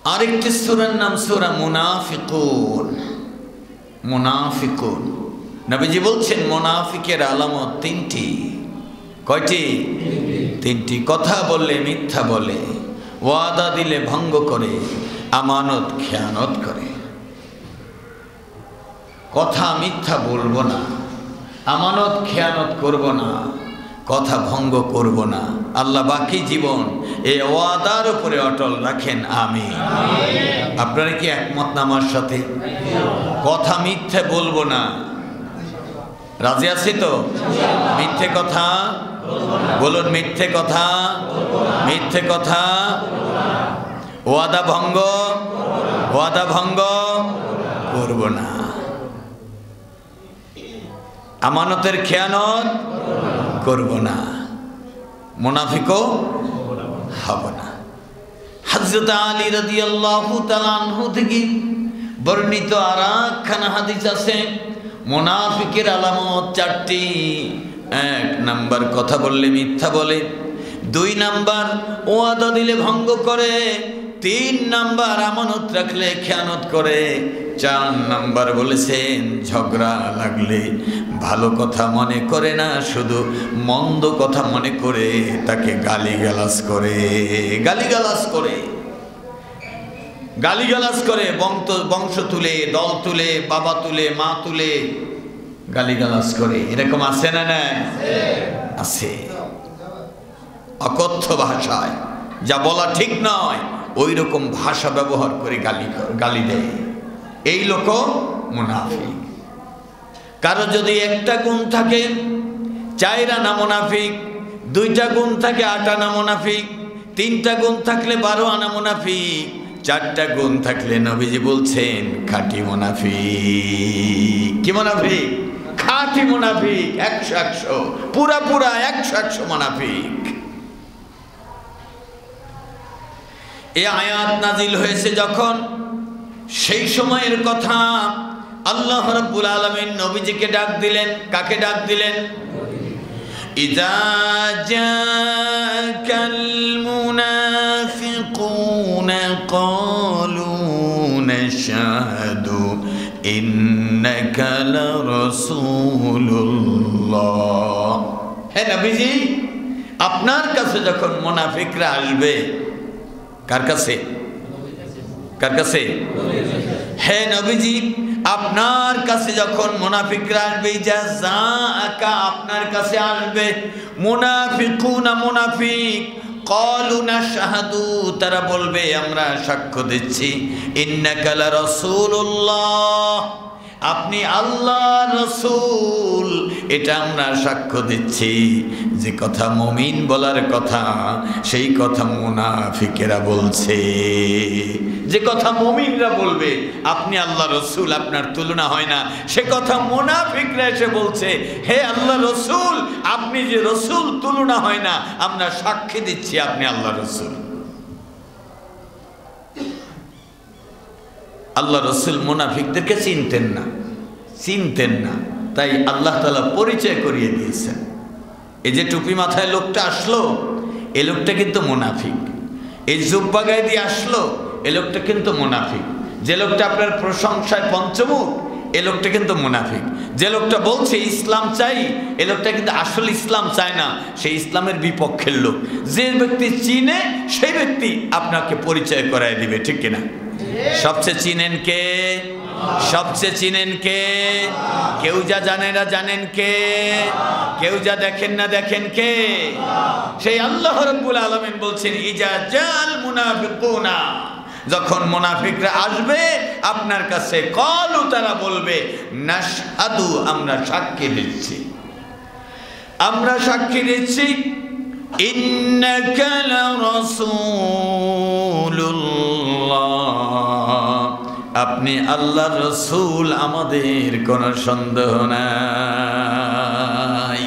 আরেকটি সূরার নাম সূরা মুনাফিকুন। মুনাফিকুন, নবীজি বলছেন মুনাফিকের আলামত তিনটি। কয়টি? তিনটি। কথা বললে মিথ্যা বলে, ওয়াদা দিলে ভঙ্গ করে, আমানত খেয়ানত করে। কথা মিথ্যা বলবো না, আমানত খেয়ানত করব না, কথা ভঙ্গ করব না। আল্লাহ বাকি জীবন এই ওয়াদার উপরে অটল রাখেন, আমিন। আপনারা কি একমত না আমার সাথে? কথা মিথ্যে বলবো না, রাজি আছি তো? মিথ্যে কথা বলুন, মিথ্যে কথা, মিথ্যে কথা, ওয়াদা ভঙ্গ, ওয়াদা ভঙ্গ করব না, আমানতের খেয়ানত করব না, মুনাফিকও হব না। হযরত আলী রাদিয়াল্লাহু তাআলা আনহু থেকে বর্ণিত আরেকখানা হাদিস আছে, মুনাফিকের আলামত চারটি। 1 নাম্বার কথা বললে মিথ্যা বলে, 2 নাম্বার ওয়াদা দিলে ভঙ্গ করে, 3 নাম্বার আমানত রাখলে খেয়ানত করে, 4 নাম্বার বলেছেন ঝগড়া লাগলে ভালো কথা মনে করে না, শুধু মন্দ কথা মনে করে তাকে গালিগালাজ করে, গালিগালাজ করে, গালিগালাজ করে, বংশ তুলে, দল তুলে, বাবা তুলে, মা তুলে গালিগালাজ করে। এরকম আছে না? না আছে। অকথ্য ভাষায় যা বলা ঠিক নয় ওই রকম ভাষা ব্যবহার করে গালি দেয়। এই লোক মুনাফিক। কারো যদি একটা গুণ থাকে 4 আনা মুনাফিক, 2টা গুণ থাকে 8 আনা মুনাফিক, 3টা গুণ থাকলে 12 আনা মুনাফিক, 4টা গুণ থাকলে নবীজি বলছেন খাঁটি মুনাফিক। কি মুনাফিক? খাঁটি মুনাফিক, 100 পুরা 100 মুনাফিক। এই আয়াত নাজিল হয়েছে যখন, সেই সময়ের কথা আল্লাহ রাব্বুল আলামিন নবীজিকে ডাক দিলেন। কাকে ডাক দিলেন? ইযা জাকাল মুনাফিকুনা ক্বালু নাশহাদু ইন্নাকা লারাসূলুল্লাহ। হে নবীজি, আপনার কাছে যখন মুনাফিকরা আসবে, কার কাছে? কার কাছে? হে নবীজি, আপনার কাছে যখন মুনাফিকরা আসবে, জাযাকা আপনার কাছে আসবে, মুনাফিকুনা মুনাফিক, ক্বালু নাশহাদু তারা বলবে আমরা সাক্ষ্য দিচ্ছি, ইন্নাকা লারাসূলুল্লাহ আপনি আল্লাহর রাসূল, এটা আমরা সাক্ষ্য দিচ্ছি। যে কথা মুমিন বলার কথা সেই কথা মুনাফিকেরা বলছে। যে কথা মুমিনরা বলবে আপনি আল্লাহর রাসূল, আপনার তুলনা হয় না, সে কথা মুনাফিকরা এসে বলছে হে আল্লাহর রাসূল, আপনি যে রাসূল তুলনা হয় না, আমরা সাক্ষী দিচ্ছি আপনি আল্লাহর রাসূল। আল্লাহ রসুল মুনাফিকদেরকে চিনতেন না, তাই আল্লাহ তাআলা পরিচয় করিয়ে দিয়েছেন। এই যে টুপি মাথায় লোকটা আসলো, এই লোকটা কিন্তু মুনাফিক। এই জুব্বা গায়ে দিয়ে আসলো, এই লোকটা কিন্তু মুনাফিক। যে লোকটা আপনার প্রশংসায় পঞ্চমুখ, এই লোকটা কিন্তু মুনাফিক। যে লোকটা বলছে ইসলাম চাই, এই লোকটা কিন্তু আসলে ইসলাম চায় না, সেই ইসলামের বিপক্ষের লোক। যে ব্যক্তি চিনে সেই ব্যক্তি আপনাকে পরিচয় করায় দিবে, ঠিক কিনা? সবচেয়ে চিনেন কে? সবচেয়ে চিনেন কে? কেউ যা জানে না জানেন কে? কেউ যা দেখেন না দেখেন কে? সেই আল্লাহ রাব্বুল আলামিন বলছেন ইজা জাল মুনাফিকুনা, যখন মুনাফিকরা আসবে আপনার কাছে, ক্বালু তারা বলবে নাশহাদু আমরা সাক্ষী দিচ্ছি, আমরা সাক্ষী দিচ্ছি, ইন্নাকা লারাসূলুল্লাহ আপনি আল্লাহর রাসূল, আমাদের কোনো সন্দেহ নাই।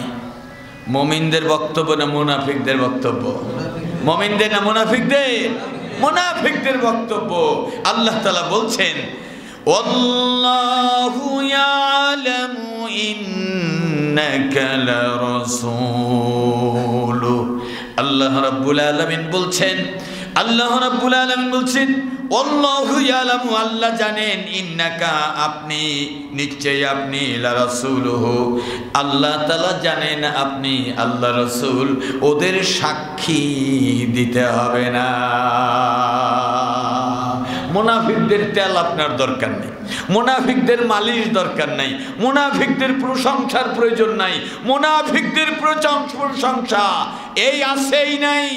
মুমিনদের বক্তব্য না মুনাফিকদের বক্তব্য? মুমিনদের না মুনাফিকদের? মুনাফিকদের বক্তব্য। আল্লাহ তাআলা বলছেন ওয়াল্লাহু ইয়ালামু ইন্নাকা লারাসূলু, আল্লাহ রাব্বুল আলামিন বলছেন আল্লাহ রাব্বুল আলামিন বলছেন আল্লাহু ইয়ালামু, আল্লাহ জানেন, ইন্নাকা, আপনি, নিশ্চয়ই আপনি, লা রাসূলুহু, আল্লাহ তাআলা জানেন আপনি আল্লাহ রাসূল। ওদের সাক্ষী দিতে হবে না। মুনাফিকদের তেল আপনার দরকার নেই, মুনাফিকদের মালিশ দরকার নাই, মুনাফিকদের প্রশংসার প্রয়োজন নাই। মুনাফিকদের প্রশংসা এই আছেই নাই।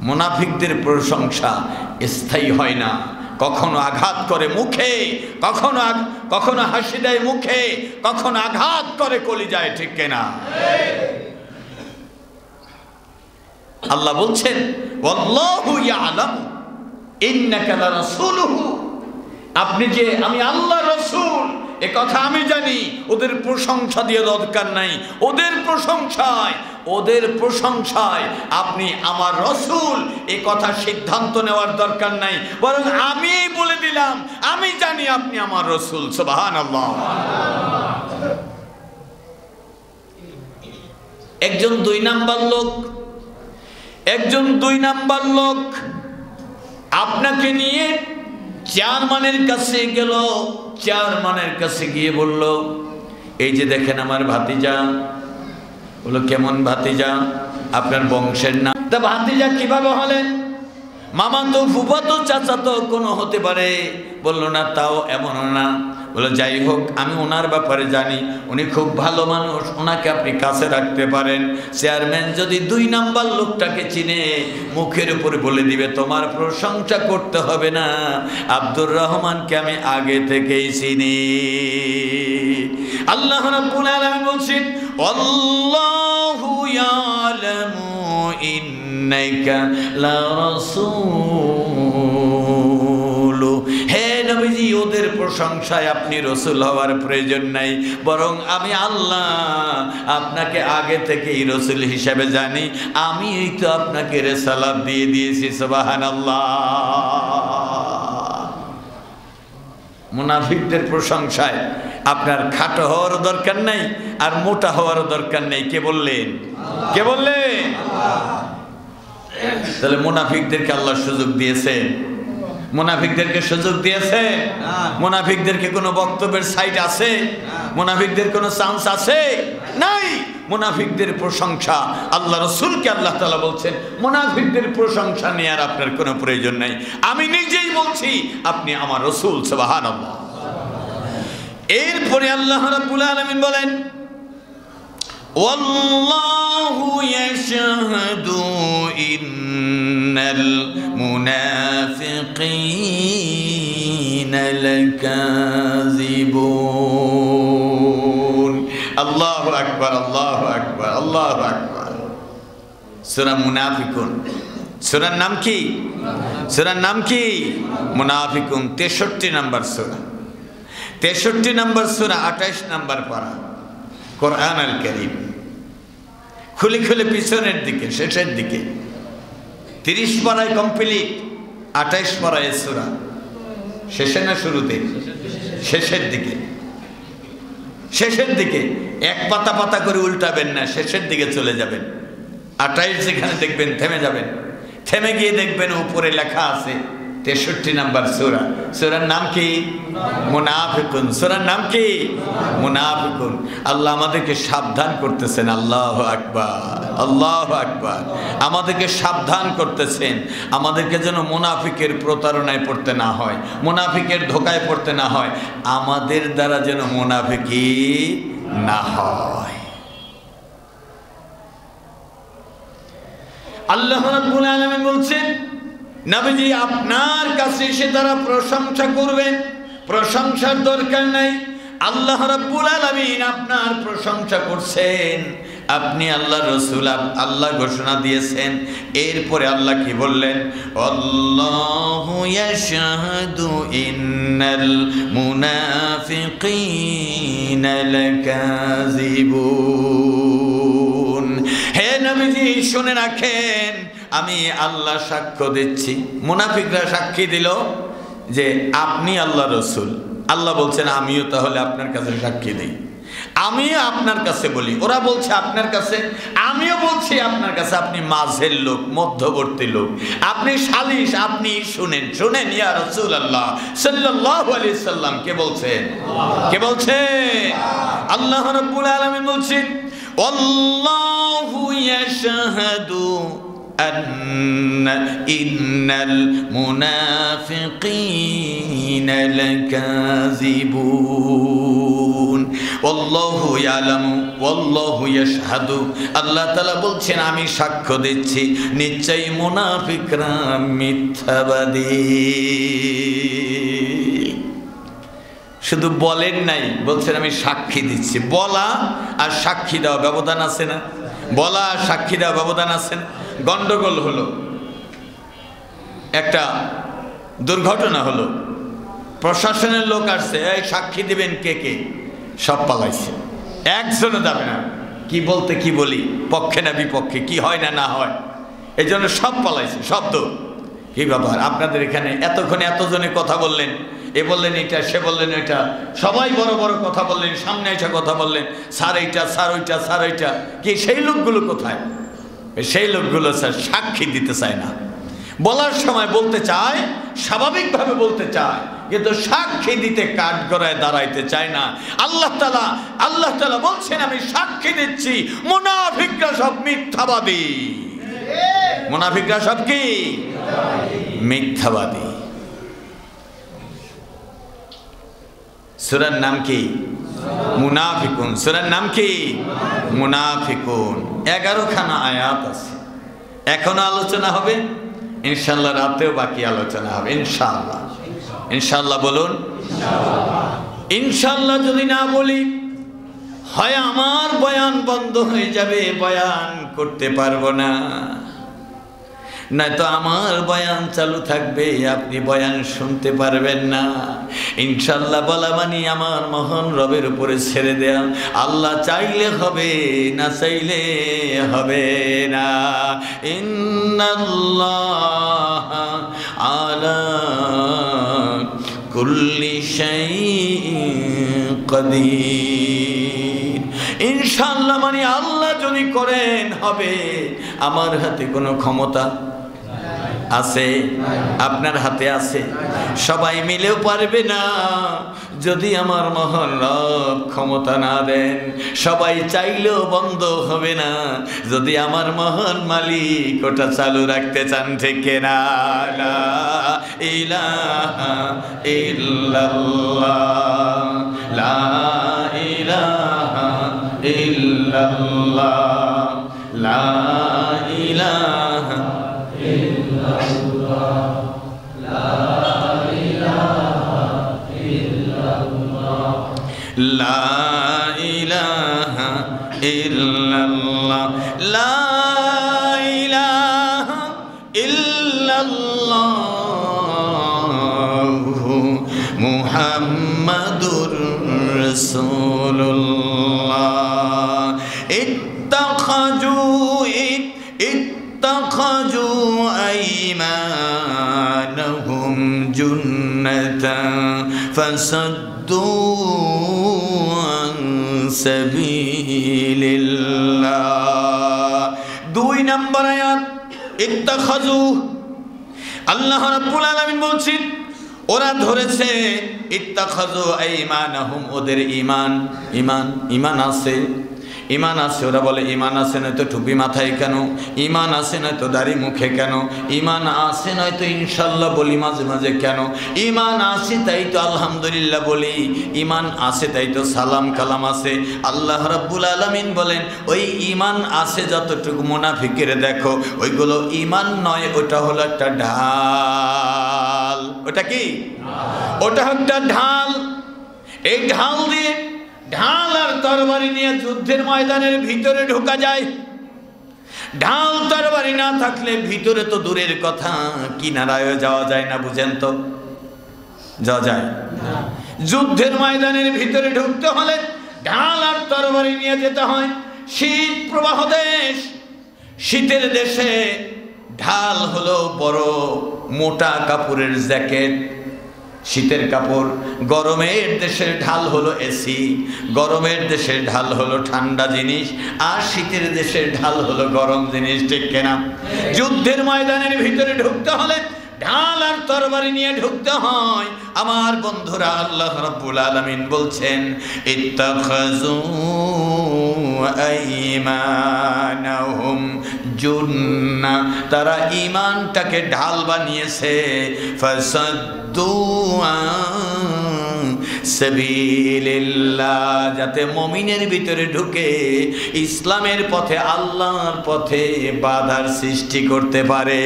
মুনাফিকদের প্রশংসা স্থায়ী হয় না, কখনো আঘাত করে মুখে, কখনো হাসি দেয় মুখে, কখনো আঘাত করে কলিজায়, ঠিক কিনা? আল্লাহ বলছেন আল্লাহু ইয়ালামু ইন্নাকা লারাসূলুহু, আপনি যে আমি আল্লাহ রাসূল এ কথা আমি জানি। ওদের প্রশংসা দিয়ে দরকার নাই, ওদের প্রশংসায় আপনি আমার রাসূল এ কথা সিদ্ধান্ত নেওয়ার দরকার নাই, বরং আমি বলে দিলাম আমি জানি আপনি আমার রাসূল। সুবহানাল্লাহ। একজন দুই নাম্বার লোক আপনাকে নিয়ে চেয়ারম্যানের কাছে গেল। চেয়ারম্যানের কাছে গিয়ে বলল, এই যে দেখেন আমার ভাতিজা। বললো, কেমন ভাতিজা? আপনার বংশের না। তা ভাতিজা কিভাবে হলেন? মামা তো, ফুফা তো, চাচা তো কোনো হতে পারে। বলল, না, তাও এমনও না। বলে, যাই হোক, আমি ওনার ব্যাপারে জানি, উনি খুব ভালো মানুষ, ওনাকে আপনি কাছে রাখতে পারেন। চেয়ারম্যান যদি দুই নাম্বার লোকটাকে চিনে, মুখের উপরে বলে দিবে, তোমার প্রশংসা করতে হবে না, আব্দুর রহমানকে আমি আগে থেকেই চিনি। আল্লাহ রাব্বুল আলামিন বলছেন আল্লাহু ইয়ালামু ইন্নাকা লারাসূল। হে নবীজি, ওদের প্রশংসায় আপনি রাসূল হওয়ার প্রয়োজন নাই, বরং আমি আল্লাহ আপনাকে আগে থেকেই রাসূল হিসেবে জানি। আমি এই তো আপনাকে রিসালাত দিয়ে দিয়েছি। সুবহানাল্লাহ। মুনাফিকদের প্রশংসায় আপনার খাটো হওয়ার দরকার নাই, আর মোটা হওয়ার দরকার নেই। কে বললেন? তাহলে মুনাফিকদেরকে আল্লাহ সুযোগ দিয়েছেন? মুনাফিকদেরকে সুযোগ দিয়েছে? মুনাফিকদেরকে কোনো বক্তব্যের সাইট আছে? মুনাফিকদের কোনো চান্স আছে? নাই। মুনাফিকদের প্রশংসা আল্লাহ রাসূলকে আল্লাহ তাআলা বলছেন মুনাফিকদের প্রশংসা নিয়ে আর আপনার কোনো প্রয়োজন নাই। আমি নিজেই বলছি আপনি আমার রাসূল। সুবহানাল্লাহ। এরপরে আল্লাহ রাব্বুল আলামিন বলেন ওয়াল্লাহু ইয়াশহাদু ইন্নাল মুনাফিকিনা লাকাযিবুন। আল্লাহু আকবার, আল্লাহু আকবার, আল্লাহু আকবার। সূরা মুনাফিকুন, সূরার নাম কি? সূরার নাম কি? মুনাফিকুন। 63 নম্বর সূরা, 63 নম্বর সূরা, 28 নম্বর পারা, কোরআন আল কারীম। খুলে খুলে পিছনের দিকে, শেষের দিকে। 30 পারায় কমপ্লিট, 28 পারায় সূরা। শেষে না শুরুতে? শেষের দিকে, শেষের দিকে। এক পাতা পাতা করে উল্টাবেন না, শেষের দিকে চলে যাবেন। 28 যেখানে দেখবেন থেমে যাবেন, থেমে গিয়ে দেখবেন উপরে লেখা আছে 63 নম্বর সূরা। সূরার নাম কি? মুনাফিকুন। সূরার নাম কি? মুনাফিকুন। আল্লাহ আমাদেরকে সাবধান করতেছেন। আল্লাহু আকবার, আল্লাহু আকবার। আমাদেরকে সাবধান করতেছেন, আমাদেরকে যেন মুনাফিকের প্রতারণায় পড়তে না হয়, মুনাফিকের ধোকায় পড়তে না হয়, আমাদের দ্বারা যেন মুনাফিকি না হয়। আল্লাহ রাব্বুল আলামিন বলছেন নবীজি আপনার কাছে এসে তারা প্রশংসা করবেন, প্রশংসার দরকার নাই। আল্লাহ রাব্বুল আলামিন আপনার প্রশংসা করছেন, আপনি আল্লাহর রাসূল, আল্লাহ ঘোষণা দিয়েছেন। এরপরে আল্লাহ কি বললেন? আল্লাহু ইয়াশহাদু ইন্নাল মুনাফিকিনা লাকাযিবুন। হে নবীজি শুনে রাখেন, আমি আল্লাহ সাক্ষ্য দিচ্ছি। মুনাফিকরা সাক্ষী দিল যে আপনি আল্লাহ রাসূল। আল্লাহ বলছেন আমিও তাহলে আপনার কাছে সাক্ষী দিই, আমিও আপনার কাছে বলি, ওরা বলছে আপনার কাছে, আমিও বলছি আপনার কাছে। আপনি মাঝের লোক, মধ্যবর্তী লোক, আপনি সালিশ, আপনি শুনেন। শুনেন ইয়া রাসূলুল্লাহ সাল্লাল্লাহু আলাইহি সাল্লাম কে বলছেন? কে বলছেন? আল্লাহ রাব্বুল আলামিন বলছেন, আল্লাহু ইয়াশহাদু ইন্নাল মুনাফিকিনা লাকাযিবুন আল্লাহু ইয়ালামু ওয়াল্লাহু ইয়াশহাদু। আল্লাহ তাআলা বলছেন আমি সাক্ষ্য দিচ্ছি নিশ্চয়ই মুনাফিকরা মিথ্যাবাদী। শুধু বলেন নাই, বলছেন আমি সাক্ষী দিচ্ছি। বলা আর সাক্ষী দেওয়া ব্যবধান আছে না? বলা আর সাক্ষী দেওয়া ব্যবধান আছে না? গন্ডগোল হলো, একটা দুর্ঘটনা হলো, প্রশাসনের লোক আসছে, এই সাক্ষী দিবেন কে কে? সব পালাইছে, একজনও যাবে না। কি বলতে কি বলি, পক্ষে না বিপক্ষে, কি হয় না না হয়, এই জন্য সব পালাইছে, শব্দ। কি ব্যাপার আপনাদের এখানে এতক্ষণে এতজনে কথা বললেন, এ বললেন এটা, সে বললেন ওইটা, সবাই বড় বড় কথা বললেন, সামনে এসে কথা বললেন, স্যার এইটা, স্যার ওইটা, স্যার ওইটা। কি সেই লোকগুলো কোথায়? সেই লোকগুলো স্যার সাক্ষী দিতে চায় না। বলার সময় বলতে চায়, স্বাভাবিকভাবে বলতে চায়, কিন্তু সাক্ষী দিতে কাঠগড়ায় দাঁড়াইতে চায় না। আল্লাহ তাআলা বলছেন আমি সাক্ষী দিচ্ছি মুনাফিকরা সব মিথ্যাবাদী। মুনাফিকরা সব কি? মিথ্যাবাদী। সূরার নাম কি? মুনাফিকুন। সূরার নাম কি? মুনাফিকুন। 11 খানা আয়াত আছে। এখনো আলোচনা হবে, ইনশাআল্লাহ রাতেও বাকি আলোচনা হবে ইনশাআল্লাহ। ইনশাআল্লাহ বলুন। ইনশাআল্লাহ যদি না বলি হয় আমার বয়ান বন্ধ হয়ে যাবে, বয়ান করতে পারবো না, নয়তো আমার বয়ান চালু থাকবে, আপনি বয়ান শুনতে পারবেন না। ইনশাআল্লাহ বলা মানে আমার মহান রবের উপরে ছেড়ে দেয়া। আল্লাহ চাইলে হবে, না চাইলে হবে না। ইন্নাল্লাহ আলা কুল্লি শাইইন কাদির। ইনশাআল্লাহ মানে আল্লাহ যদি করেন হবে। আমার হাতে কোনো ক্ষমতা আছে? আপনার হাতে আছে? সবাই মিলেও পারবে না যদি আমার মহান রব ক্ষমতা না দেন। সবাই চাইলেও বন্ধ হবে না যদি আমার মহান মালিক ওটা চালু রাখতে চান, ঠিক না? লা ইলাহা ইল্লাল্লাহ, লা ইলাহা ইল্লাল্লাহ, লা ইলাহা ইল্লাল্লাহ, লা ইলাহা ইল্লাল্লাহ, লা ইলাহা ইল্লাল্লাহ, লা ইলাহা ইল্লাল্লাহ মুহাম্মাদুর রাসূলুল্লাহ। ইত্তাখাযু আইমানাহুম জুন্নাতান ফাসাদ্দু আন সাবিলিল্লাহ। 2 নম্বর আয়াত ইত্তাখাযু। আল্লাহ রাব্বুল আলামিন বলছেন ওরা ধরেছে ইত্তাখাযু আইমানাহুম, ওদের ঈমান আছে, ঈমান আছে। ওরা বলে ঈমান আছে নয়তো টুপি মাথায় কেন, ঈমান আছে নয়তো দাড়ি মুখে কেন, ঈমান আছে নয়তো ইনশাআল্লাহ বলি মাঝে মাঝে কেন, ঈমান আছে তাই তো আলহামদুলিল্লাহ বলি, ঈমান আছে তাই তো সালাম কালাম আছে। আল্লাহ রাব্বুল আলামিন বলেন ওই ঈমান আছে যতটুকু মুনাফিকের দেখো ওইগুলো ঈমান নয়, ওটা হলো একটা ঢাল। ওটা কি? ওটা একটা ঢাল। এই ঢাল দিয়ে, ঢাল আর তরবারি নিয়ে যুদ্ধের ময়দানের ভিতরে ঢোকা যায়। ঢাল তরবারি না থাকলে ভিতরে তো দূরের কথা, কিনারায় যাওয়া যায় না, বুঝেন তো? যাওয়া যায় না। যুদ্ধের ময়দানের ভিতরে ঢুকতে হলে ঢাল আর তরবারি নিয়ে যেতে হয়। শীত প্রবাহ দেশ, শীতের দেশে ঢাল হলো বড় মোটা কাপড়ের জ্যাকেট, শীতের কাপড়, গরমের দেশের ঢাল হলো এসি, গরমের দেশের ঢাল হলো ঠান্ডা জিনিস, আর শীতের দেশের ঢাল হলো গরম জিনিস, ঠিক কিনা? যুদ্ধের ময়দানের ভিতরে ঢুকতে হলে ঢাল আর তরবারি নিয়ে ঢুকতে হয়। আমার বন্ধুরা, আল্লাহ রাব্বুল আলামিন বলছেন, ইত্তাখাযু আইমানাহুম জুন্নাহ, তারা ঈমানটাকে ঢাল বানিয়েছে। ফাসাদ্দু আন সাবিলিল্লাহ, যাতে মুমিনের ভিতরে ঢুকে ইসলামের পথে, আল্লাহর পথে বাধার সৃষ্টি করতে পারে,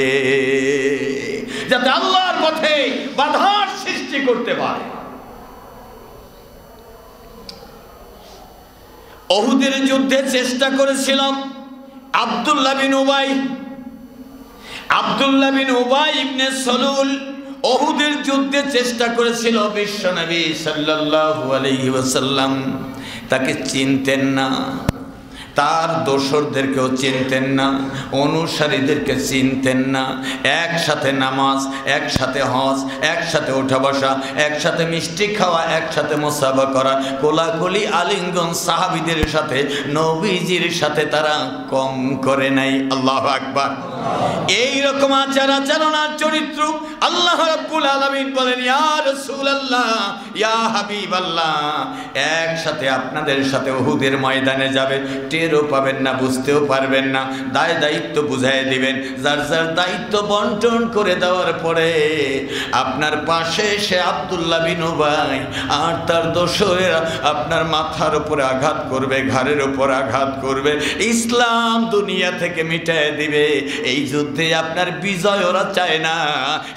যাতে আল্লাহর পথে বাধার সৃষ্টি করতে পারে। উহুদের যুদ্ধে চেষ্টা করেছিলাম আব্দুল্লাহ বিন উবাই, আব্দুল্লাহ বিন উবাই ইবনে সালুল উহুদের যুদ্ধে চেষ্টা করেছিল। বিশ্বনবী সাল্লাল্লাহু আলাইহি ওয়াসাল্লাম তাকে চিনতেন না, তার দোসরদেরকেও চিনতেন না, অনুসারীদেরকে চিনতেন না। একসাথে নামাজ, একসাথে হজ, একসাথে ওঠা বসা, একসাথে মিষ্টি খাওয়া, একসাথে মুসাফা করা, কোলাকুলি আলিঙ্গন সাহাবীদের সাথে, নবীজির সাথে তারা কম করে নাই। আল্লাহু আকবার। এই রকম আচার আচরণার চরিত্র আল্লাহ রাব্বুল আলামিন বলেন, ইয়া রাসূলুল্লাহ, ইয়া হাবিবাল্লাহ, একসাথে আপনাদের সাথে উহুদের ময়দানে যাবে, টেরও পাবেন না, বুঝতেও পারবেন না। দায় দায়িত্ব বুঝাই দিবেন, যার যার দায়িত্ব বন্টন করে দেওয়ার পরে আপনার পাশে সে আব্দুল্লাহ বিন উবাই আর তার দোসরেরা আপনার মাথার উপরে আঘাত করবে, ঘাড়ের উপর আঘাত করবে, ইসলাম দুনিয়া থেকে মিটায় দিবে। এই যুদ্ধে আপনার বিজয় ওরা চায় না,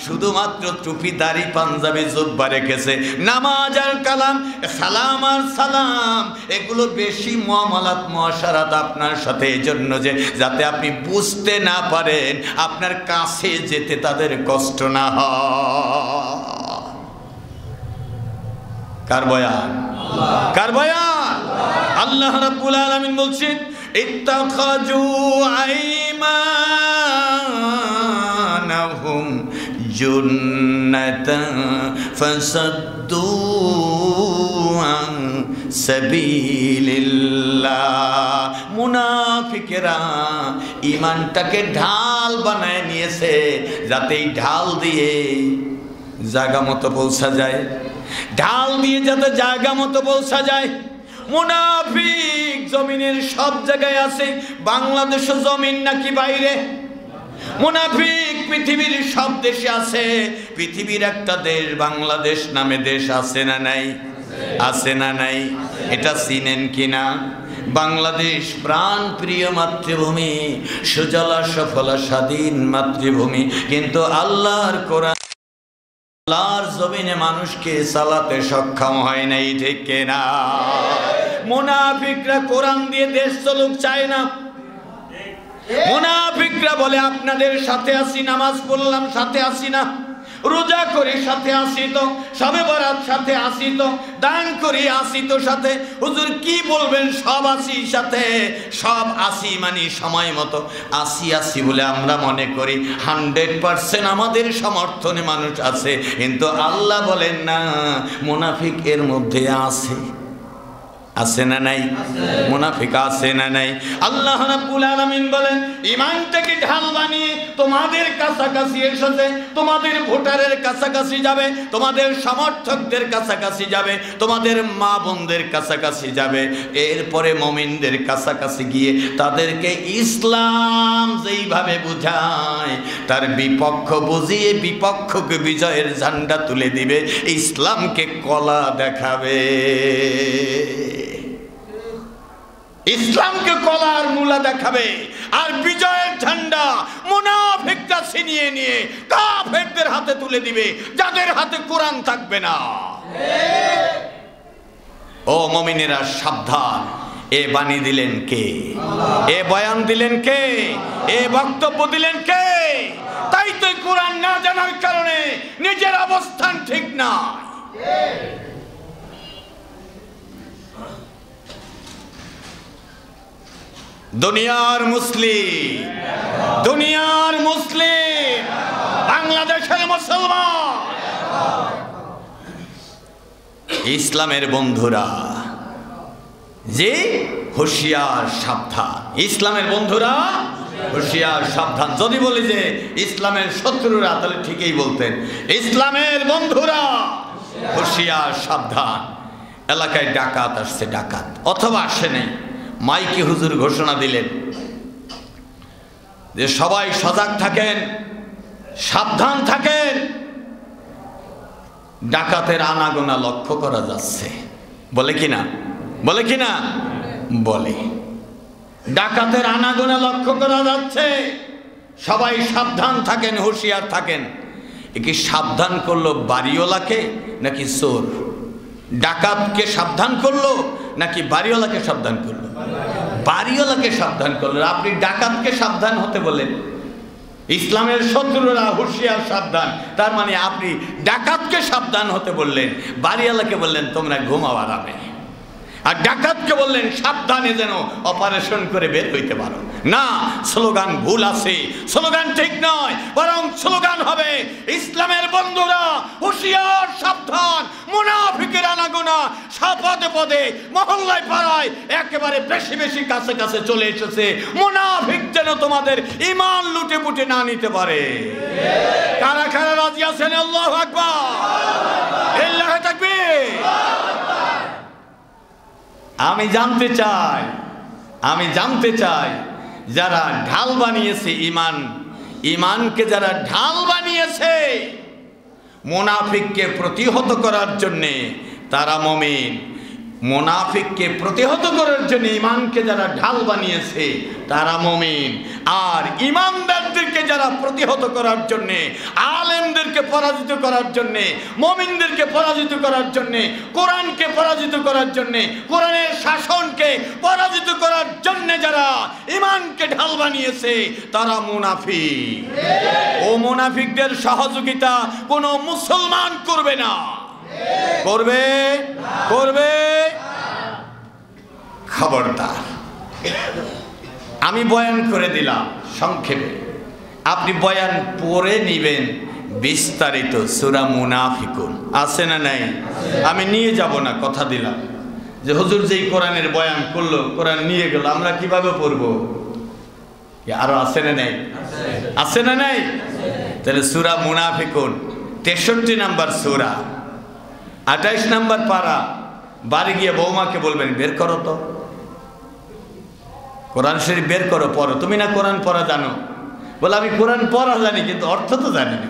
শুধুমাত্র টুপি, দাড়ি, পাঞ্জাবি, জুব্বা রেখেছে। নামাজ আর কালাম, সালাম আর সালাম, এগুলো বেশি মুআমালাত মুআশারাত আপনার সাথে, এই জন্য যে যাতে আপনি বুঝতে না পারেন, আপনার কাছে যেতে তাদের কষ্ট না হয়। কার বয়ান? কার বয়ান? আল্লাহ রাব্বুল আলামিন বলছেন, ইত্তাখাযু আইমানাহুম জুন্নাতান ফাসাদ্দু আন সাবিলিল্লাহ। মুনাফিকেরা ঈমানটাকে ঢাল বানায় নিয়েছে, যাতে এই ঢাল দিয়ে জায়গা মতো পৌঁছা যায়, ঢাল দিয়ে যাতে জায়গা মতো পৌঁছা যায়। মুনাফিক জমিনের সব জায়গায় আছে, বাংলাদেশও জমিন নাকি বাইরে? মুনাফিক পৃথিবীর সব দেশে আছে। পৃথিবীর একটা দেশ বাংলাদেশ নামে দেশ আছে না নাই? আছে না নাই? এটা চিনেন কিনা? বাংলাদেশ প্রাণ প্রিয় মাতৃভূমি, সুজলা সফলা স্বাধীন মাতৃভূমি, কিন্তু আল্লাহর কোরআন, আল্লাহর জমিনে মানুষকে চালাতে সক্ষম হয় নাই, ঠিক কিনা? মুনাফিকরা কোরআন দিয়ে দেশ চলুক চায় না। মুনাফিকরা বলে আপনাদের সাথে আসি, নামাজ পড়লাম সাথে আসি না, রোজা করে সাথে আসি তো, শবে বরাত সাথে আসি তো, দান করি আসি তো সাথে। হুজুর কি বলবেন, সব আসি সাথে, সব আসি মানে সময় মতো আসি আসি বলে আমরা মনে করি 100% আমাদের সমর্থনে মানুষ আছে, কিন্তু আল্লাহ বলেন না, মুনাফিক এর মধ্যে আছে। আছে না নাই? মুনাফিক আছে না নাই? আল্লাহ রাব্বুল আলামিন বলেন, ঈমানটাকে ঢাল বানিয়ে তোমাদের কাছাকাছি এসেছে, তোমাদের ভোটারের কাছাকাছি যাবে, তোমাদের সমর্থকদের কাছাকাছি যাবে, তোমাদের মা বোনদের কাছাকাছি যাবে। এরপরে মুমিনদের কাছাকাছি গিয়ে তাদেরকে ইসলাম যেইভাবে বুঝায় তার বিপক্ষ বুঝিয়ে বিপক্ষকে বিজয়ের ঝান্ডা তুলে দিবে, ইসলামকে কলা দেখাবে, ইসলামকে কলার মূলা দেখাবে, আর বিজয়ের ঝান্ডা মুনাফিকরা ছিনিয়ে নিয়ে কাফেরদের হাতে তুলে দিবে, যাদের হাতে কোরআন থাকবে না। ও মুমিনেরা সাবধান, এ বাণী দিলেন কে? এ বয়ান দিলেন কে? এ বক্তব্য দিলেন কে? তাই তো কোরআন না জানার কারণে নিজের অবস্থান ঠিক না। দুনিয়ার মুসলিম, দুনিয়ার মুসলিম, বাংলাদেশের মুসলমান ইসলামের বন্ধুরা, যে হুঁশিয়ার সাবধান। ইসলামের বন্ধুরা হুঁশিয়ার সাবধান। যদি বলি যে ইসলামের শত্রুরা, তাহলে ঠিকই বলতেন, ইসলামের বন্ধুরা হুঁশিয়ার সাবধান। এলাকায় ডাকাত আসছে, ডাকাত অথবা আসে নাই, মাইকে হুজুর ঘোষণা দিলেন যে সবাই সজাগ থাকেন, সাবধান থাকেন। ডাকাতের আনাগোনা লক্ষ্য করা যাচ্ছে, বলে কিনা? বলে কিনা? বলে। ডাকাতের আনাগোনা লক্ষ্য করা যাচ্ছে, সবাই সাবধান থাকেন, হুঁশিয়ার থাকেন। এ কি সাবধান করলো বাড়িওয়ালাকে নাকি চোর? ডাকাতকে সাবধান করলো নাকি বাড়িওয়ালাকে সাবধান করলো? বাড়িওয়ালাকে সাবধান করলো। আপনি ডাকাতকে সাবধান হতে বলেন, ইসলামের শত্রুরা হুঁশিয়ার সাবধান, তার মানে আপনি ডাকাতকে সাবধান হতে বললেন, বাড়িওয়ালাকে বললেন তোমরা ঘুমাও আরামে, আর ডাকাতকে বললেন সাবধানে যেন অপারেশন করে বের হইতে পারো। না, স্লোগান ভুল আছে, স্লোগান ঠিক নয়, বরং স্লোগান হবে ইসলামের বন্ধুরা হুঁশিয়ার সাবধান। মুনাফিকের আনাগোনা পদে পদে, মহল্লায় পাড়ায় একেবারে বেশি বেশি কাছে কাছে চলে এসেছে। মুনাফিক যেন তোমাদের ঈমান লুটে পুটে না নিতে পারে। কারা কারা রাজি আছেন? আল্লাহু আকবার, আল্লাহু তাকবীর। আমি জানতে চাই যারা ঢাল বানিয়েছে ইমানকে, যারা ঢাল বানিয়েছে মুনাফিককে প্রতিহত করার জন্যে, তারা মুমিন। মুনাফিককে প্রতিহত করার জন্য ইমানকে যারা ঢাল বানিয়েছে তারা মুমিন। আর ইমানদারদেরকে যারা প্রতিহত করার জন্য, আলেমদেরকে পরাজিত করার জন্য, মুমিনদেরকে পরাজিত করার জন্য, কোরআনকে পরাজিত করার জন্য, কোরআনের শাসনকে পরাজিত করার জন্য যারা ইমানকে ঢাল বানিয়েছে তারা মুনাফিক। ও মুনাফিকদের সহযোগিতা কোনো মুসলমান করবে না। করবে? করবে? খবরদার। আমি বয়ান করে দিলাম সংক্ষেপে, আপনি বয়ান পড়ে নিবেন বিস্তারিত। সূরা মুনাফিকুন আছে না নাই? আমি নিয়ে যাব না, কথা দিলাম যে হুজুর যেই কোরআনের বয়ান করলো, কোরআন নিয়ে গেল, আমরা কিভাবে পড়বো? আরো আছে না নাই? আছে না নাই? তাহলে সূরা মুনাফিকুন 63 নম্বর সূরা, 28 নম্বর পারা। বাড়ি গিয়ে বৌমাকে বলবেন বের করো তো কোরআন শরীফ, বের করো, পড়ো। তুমি না কোরআন পড়া জানো? বলে আমি কোরআন পড়া জানি কিন্তু অর্থ তো জানি না।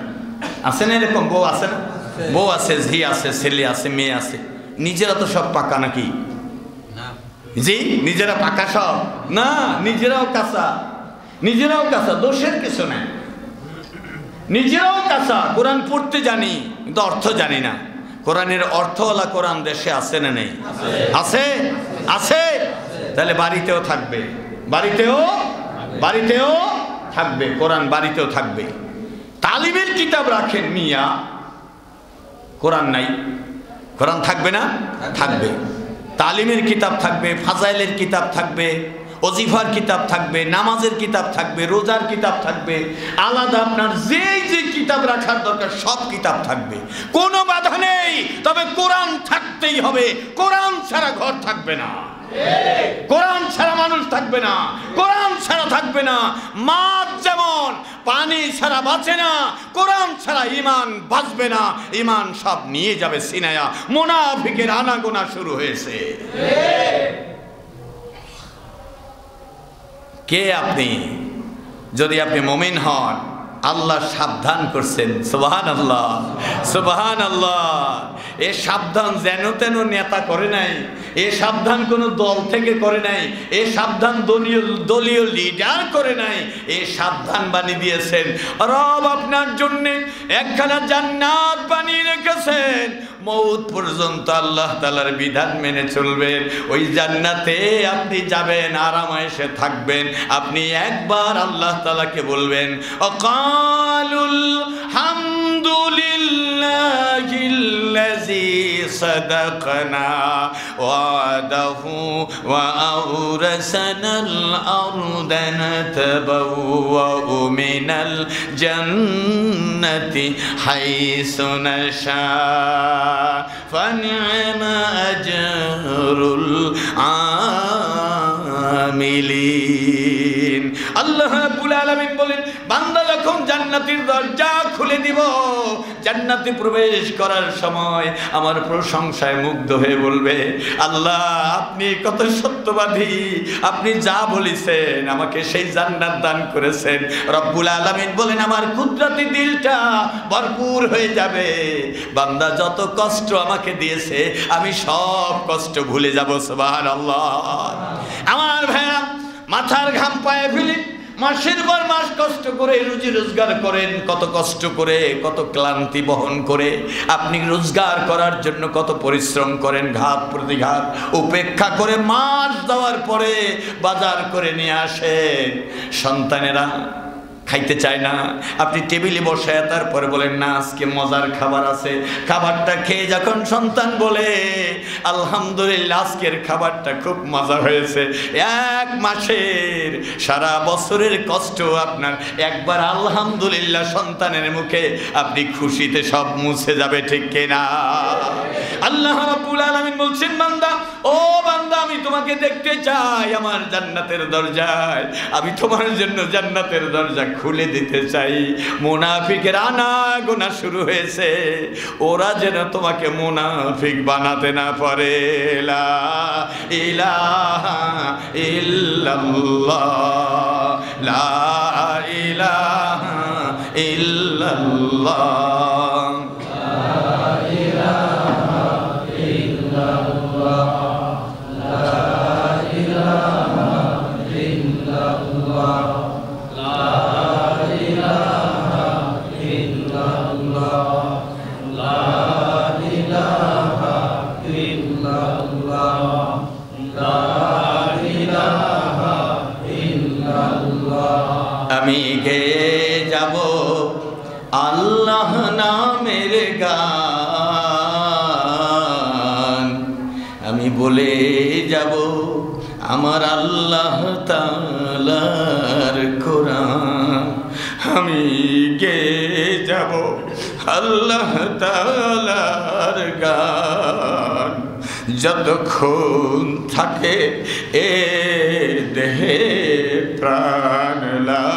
আছে না এরকম বউ? আছে না? বউ আছে, ঝি আছে, ছেলে আছে, মেয়ে আছে। নিজেরা তো সব পাকা নাকি? জি, নিজেরা পাকা সব না, নিজেরাও কাঁচা, নিজেরাও কাঁচা, দোষের কিছু নাই। নিজেরাও কাঁচা, কোরআন পড়তে জানি কিন্তু অর্থ জানি না। কোরআনের অর্থওয়ালা কোরআন দেশে আছে না নেই? আছে, আছে। তাহলে বাড়িতেও থাকবে, বাড়িতেও থাকবে, কোরআন বাড়িতেও থাকবে। তালিমের কিতাব রাখেন মিয়া, কোরআন নাই, কোরআন থাকবে না? থাকবে। তালিমের কিতাব থাকবে, ফাজাইলের কিতাব থাকবে, ওজিফার কিতাব থাকবে, নামাজের কিতাব থাকবে, রোজার কিতাব থাকবে, আলাদা আপনার যেই যে কিতাব রাখার দরকার সব কিতাব থাকবে, কোনো বাধা নেই। তবে কোরআন থাকতেই হবে, কোরআন ছাড়া ঘর থাকবে না, কোরআন ছাড়া মানুষ থাকবে না, কোরআন ছাড়া থাকবে না। মাছ যেমন পানি ছাড়া বাঁচে না, কোরআন ছাড়া ঈমান বাঁচবে না, ঈমান সব নিয়ে যাবে সিনায়া। মুনাফিকের আনাগোনা শুরু হয়েছে। কে আপনি? যদি আপনি মুমিন হন, আল্লাহ সাবধান করছেন। সুবহানাল্লাহ, সুবহানাল্লাহ। এ সাবধান যেন তেন নেতা করে নাই, এ সাবধান কোনো দল থেকে করে নাই, এ সাবধান দলীয় লিডার করে নাই। এ সাবধান বানিয়ে দিয়েছেন রব আপনার জন্য, একখানা জান্নাত বানিয়ে রেখেছেন। মৌত পর্যন্ত আল্লাহ তাআলার বিধান মেনে চলবেন, ওই জান্নাতে আপনি যাবেন, আরামায়েশে থাকবেন। আপনি একবার আল্লাহ তাআলাকে বলবেন অকালুল হামদুলিল্লাহিল্লাযী صدقنا وعده وأورثنا الأرض نتبوأ من الجنة حيث نشاء فنعم أجر العاملين আল্লাহ রাব্বুল আলামিন বলেন বান্দা যখন জান্নাতের দরজা খুলে দিব জান্নাতে প্রবেশ করার সময় আমার প্রশংসায় মুগ্ধ হয়ে বলবে আল্লাহ আপনি কত সত্যবাদী আপনি যা বলেছেন আমাকে সেই জান্নাত দান করেছেন রব্বুল আলামিন বলেন আমার কুদরতি দিলটা ভরপুর হয়ে যাবে বান্দা যত কষ্ট আমাকে দিয়েছে আমি সব কষ্ট ভুলে যাব সুবহানাল্লাহ আমার ভাইরা মাথার ঘাম পায়ে ফেলি মাসের পর মাস কষ্ট করে রুজি রোজগার করেন কত কষ্ট করে কত ক্লান্তি বহন করে আপনি রোজগার করার জন্য কত পরিশ্রম করেন ঘাত প্রতিঘাত উপেক্ষা করে মাস দেওয়ার পরে বাজার করে নিয়ে আসেন সন্তানেরা খাইতে চায় না আপনি টেবিলে বসে তারপরে বলেন না আজকে মজার খাবার আছে খাবারটা খেয়ে যখন সন্তান বলে আলহামদুলিল্লাহ আজকের খাবারটা খুব মজা হয়েছে এক মাসের সারা বছরের কষ্ট আপনার একবার আলহামদুলিল্লাহ সন্তানের মুখে আপনি খুশিতে সব মুছে যাবে ঠিক কিনা আল্লাহ রাব্বুল আলামিন বলছেন বান্দা ও বান্দা আমি তোমাকে দেখতে চাই আমার জান্নাতের দরজায় আমি তোমার জন্য জান্নাতের দরজা খুলে দিতে চাই মুনাফিকের আনাগোনা শুরু হয়েছে ওরা যেন তোমাকে মুনাফিক বানাতে না পারে লা ইলাহা ইল্লাল্লাহ লা ইলাহা ইল্লাল্লাহ আমি গেয়ে যাব আল্লাহ নামের গান আমি বলে যাব আমার আল্লাহ তাআলার কোরআন আমি গেয়ে যাব আল্লাহ তাআলার গান যতক্ষণ থাকে এ দেহে প্রাণ লা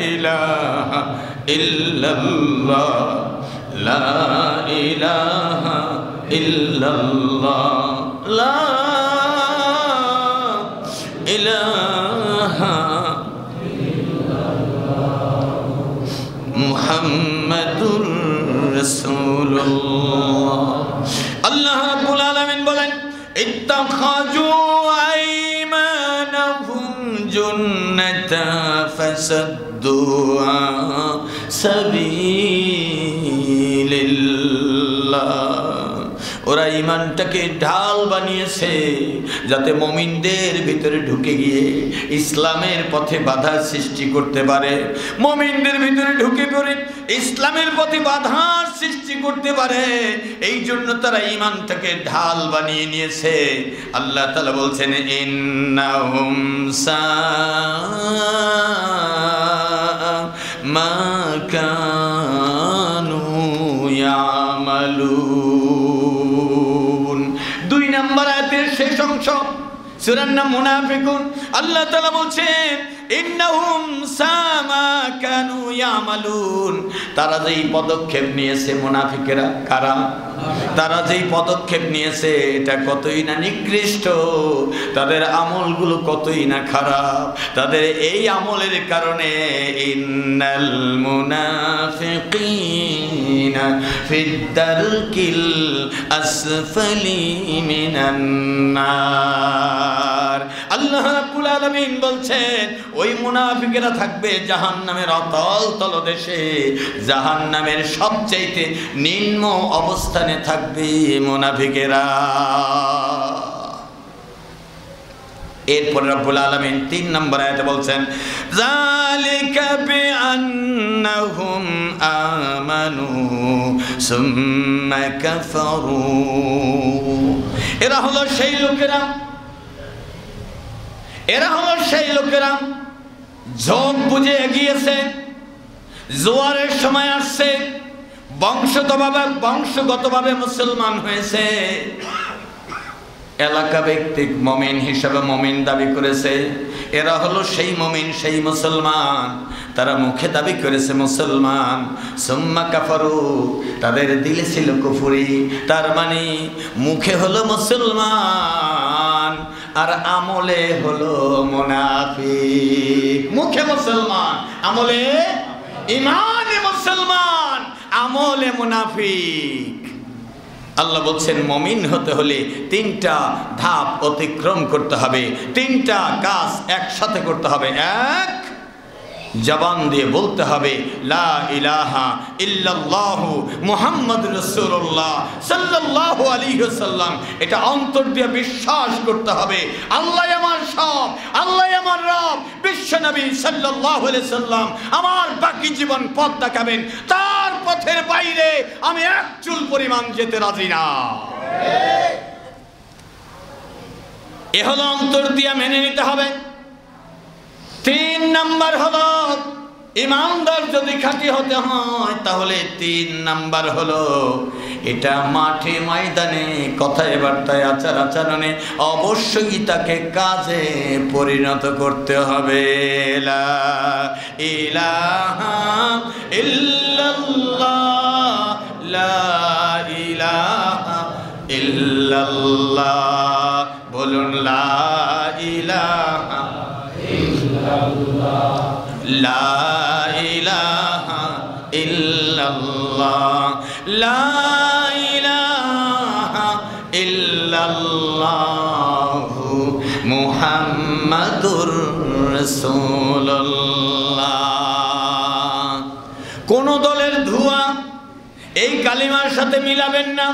ইলাহা ইল্লাল্লাহ লা ইলাহা ইল্লাল্লাহ লা ইলাহা মুহাম্মাদুর রাসূলুল্লাহ আল্লাহ রাব্বুল আলামিন বলেন ইত্তাখাযু আইমানাহুম জুন্নাতা ফাসাদ্দু সাবিলিল্লাহ ওরা ঈমানটাকে ঢাল বানিয়েছে যাতে মুমিনদের ভিতরে ঢুকে গিয়ে ইসলামের পথে বাধা সৃষ্টি করতে পারে মুমিনদের ভিতরে ঢুকে পড়ে ইসলামের পথে বাধার সৃষ্টি করতে পারে এই জন্য তারা ঈমানটাকে ঢাল বানিয়ে নিয়েছে আল্লাহ তাআলা বলছেন ইন্নাহুম মা কানু ইয়ামালুন 2 নম্বর আয়াতের শেষ অংশ সূরার নাম মুনাফিকুন আল্লাহ তাআলা বলছেন ইন্নাহুম সামা কানু ইয়ামালুন তারা যেই পদক্ষেপ নিয়েছে মুনাফিকেরা কারা তারা যেই পদক্ষেপ নিয়েছে এটা কতই না নিকৃষ্ট তাদের আমলগুলো কতই না খারাপ তাদের এই আমলের কারণে ইন্নাল মুনাফিকিনা ফিদ-দারকিল আসফালি মিনান নার আল্লাহ রাব্বুল আলামিন বলছেন ওই মুনাফিকেরা থাকবে জাহান্নামের অতল তলদেশে জাহান্নামের সবচেয়ে নিম্ন অবস্থানে থাকবে মুনাফিকেরা এরপর রব্বুল আলামিন 3 নম্বর আয়াতে বলছেন যালিকা বিআন আন্নাহুম আমানু সুম্মা কাফারু। এরা হলো সেই লোকেরা ঝোঁক বুঝে এগিয়েছে, জোয়ারের সময় আসছে, বংশগতভাবে মুসলমান হয়েছে, এলাকা ভিত্তিক মুমিন হিসেবে মুমিন দাবি করেছে। এরা হলো সেই মুমিন, সেই মুসলমান, তারা মুখে দাবি করেছে মুসলমান, সুম্মা কাফারু, তাদের দিলে ছিল কুফরি। তার মানে মুখে হলো মুসলমান আর আমলে হলো মুনাফিক। মুখে মুসলমান, আমলে ইমানে মুসলমান, আমলে মুনাফিক। আল্লাহ বলছেন মুমিন হতে হলে তিনটা ধাপ অতিক্রম করতে হবে, তিনটা কাজ একসাথে করতে হবে। এক, জবান দিয়ে বলতে হবে লা ইলাহা ইল্লাল্লাহু মুহাম্মাদুর রাসূলুল্লাহ সাল্লাল্লাহু আলাইহি ওয়াসাল্লাম। এটা অন্তর দিয়ে বিশ্বাস করতে হবে আল্লাহ আমার সব, আল্লাহ আমার রব, বিশ্বনবী সাল্লাল্লাহু আলাইহি ওয়াসাল্লাম আমার বাকি জীবন পথ দেখাবেন, তার পথের বাইরে আমি এক চুল পরিমাণ যেতে রাজি না। এ হলো অন্তর দিয়ে মেনে নিতে হবে। 3 নাম্বার হলো ইমানদার যদি খাঁটি হতে হয় তাহলে 3 নাম্বার হলো এটা মাঠে ময়দানে কথায় বার্তায় আচার আচরণে অবশ্যই তাকে কাজে পরিণত করতে হবে। লা ইলাহা ইল্লাল্লাহ, লা ইলাহা ইল্লাল্লাহ, বলুন লা ইলাহা লা ইলাহা ইল্লাল্লাহ, লা ইলাহা ইল্লাল্লাহ মুহাম্মাদুর রাসূলুল্লাহ। কোন দলের ধোঁয়া এই কালিমার সাথে মিলাবেন না,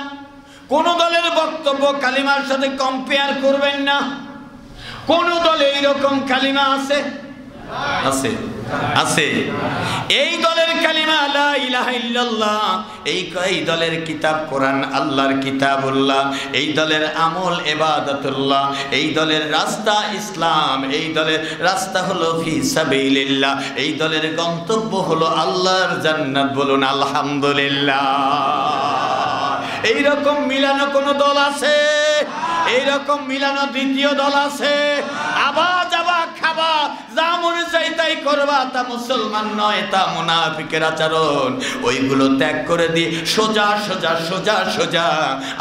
কোন দলের বক্তব্য কালিমার সাথে কম্পেয়ার করবেন না। কোন দলে এইরকম কালিমা আছে? আছে, আছে। এই দলের কালিমা লা ইলাহা ইল্লাল্লাহ, এই দলের কিতাব কোরআন আল্লাহর কিতাবুল্লাহ, এই দলের আমল ইবাদাতুল্লাহ, এই দলের রাস্তা ইসলাম, এই দলের রাস্তা হলো ফি সাবিলিল্লাহ, এই দলের গন্তব্য হলো আল্লাহর জান্নাত। বলুন আলহামদুলিল্লাহ। এইরকম মিলানো কোন দল আছে? এইরকম মিলানো দ্বিতীয় দল আছে? আবা যাবা খাবা, যা মনে চাই তাই করবা, তা মুসলমান নয়, তা মুনাফিকের আচরণ। ওইগুলো ত্যাগ করে দিয়ে সোজা সোজা সোজা সোজা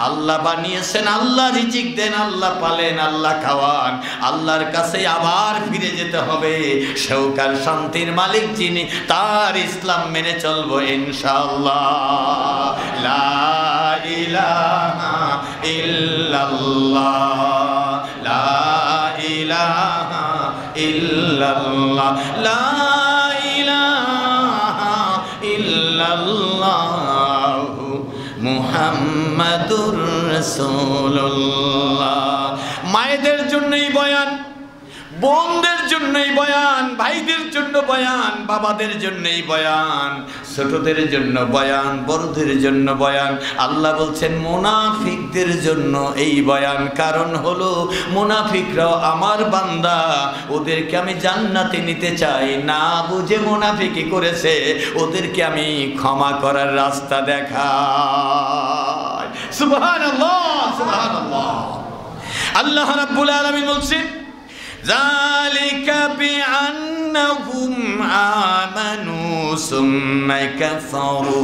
আল্লাহ বানিয়েছেন, আল্লাহ রিজিক দেন, আল্লাহ পালেন, আল্লাহ খাওয়ান, আল্লাহর কাছে আবার ফিরে যেতে হবে। সেওকার শান্তির মালিক যিনি, তার ইসলাম মেনে চলবো ইনশাআল্লাহ। লা ইলাহা ইল্লাল্লাহ, লা ইলাহা ইল্লাল্লাহ, লা ইলাহা ইল্লাল্লাহ মুহাম্মাদুর রাসূলুল্লাহ। মায়েদের জন্যই বয়ান, বোনদের জন্যই বয়ান, ভাইদের জন্য বয়ান, বাবাদের জন্যই বয়ান, ছোটদের জন্য বয়ান, বড়দের জন্য বয়ান। আল্লাহ বলছেন মুনাফিকদের জন্য এই বয়ান। কারণ হলো মুনাফিকরাও আমার বান্দা, ওদেরকে আমি জান্নাতে নিতে চাই। না বুঝে মুনাফিকি করেছে, ওদেরকে আমি ক্ষমা করার রাস্তা দেখাই। সুবহানাল্লাহ, সুবহানাল্লাহ। আল্লাহ রাব্বুল আলামিন বলছেন যালিকা বিআন্নাহুম আমানু সুম্মা কাফারু।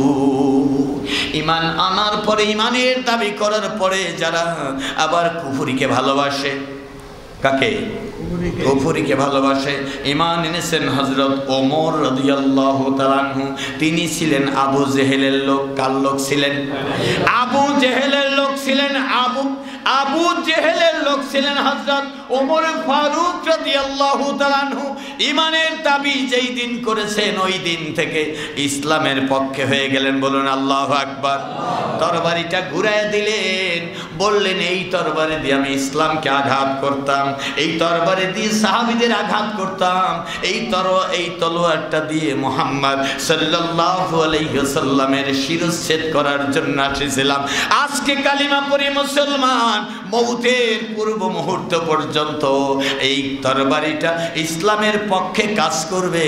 ঈমান আনার পরে, ঈমানের দাবি করার পরে যারা আবার কুফরিকে ভালোবাসে, কাকে? কুফরিকে ভালোবাসে। ঈমান এনেছেন হযরত ওমর রাদিয়াল্লাহু তাআলা আনহু। তিনি ছিলেন আবু জেহেলের লোক। কার লোক ছিলেন? আবু জেহেলের লোক ছিলেন। আবু জেহেলের লোক ছিলেন হযরত ওমর ফারুক রাদিয়াল্লাহু তাআলা আনহু। ইমানের দাবি যেই দিন করেছেন ওই দিন থেকে ইসলামের পক্ষে হয়ে গেলেন। বলুন আল্লাহু আকবার। তরবারিটা ঘুরায় দিলেন, বললেন এই তরবারি দিয়ে আমি ইসলামকে আঘাত করতাম, এই তরবারি দিয়ে সাহাবীদের আঘাত করতাম, এই তলোয়ারটা দিয়ে মুহাম্মদ সাল্লাল্লাহু আলাইহি ওয়াসাল্লামের শিরচ্ছেদ করার জন্য এসেছিলাম। আজকে কালিমা পড়ে মুসলমান, মৌতের পূর্ব মুহূর্ত পর্যন্ত এই তরবারিটা ইসলামের পক্ষে কাজ করবে,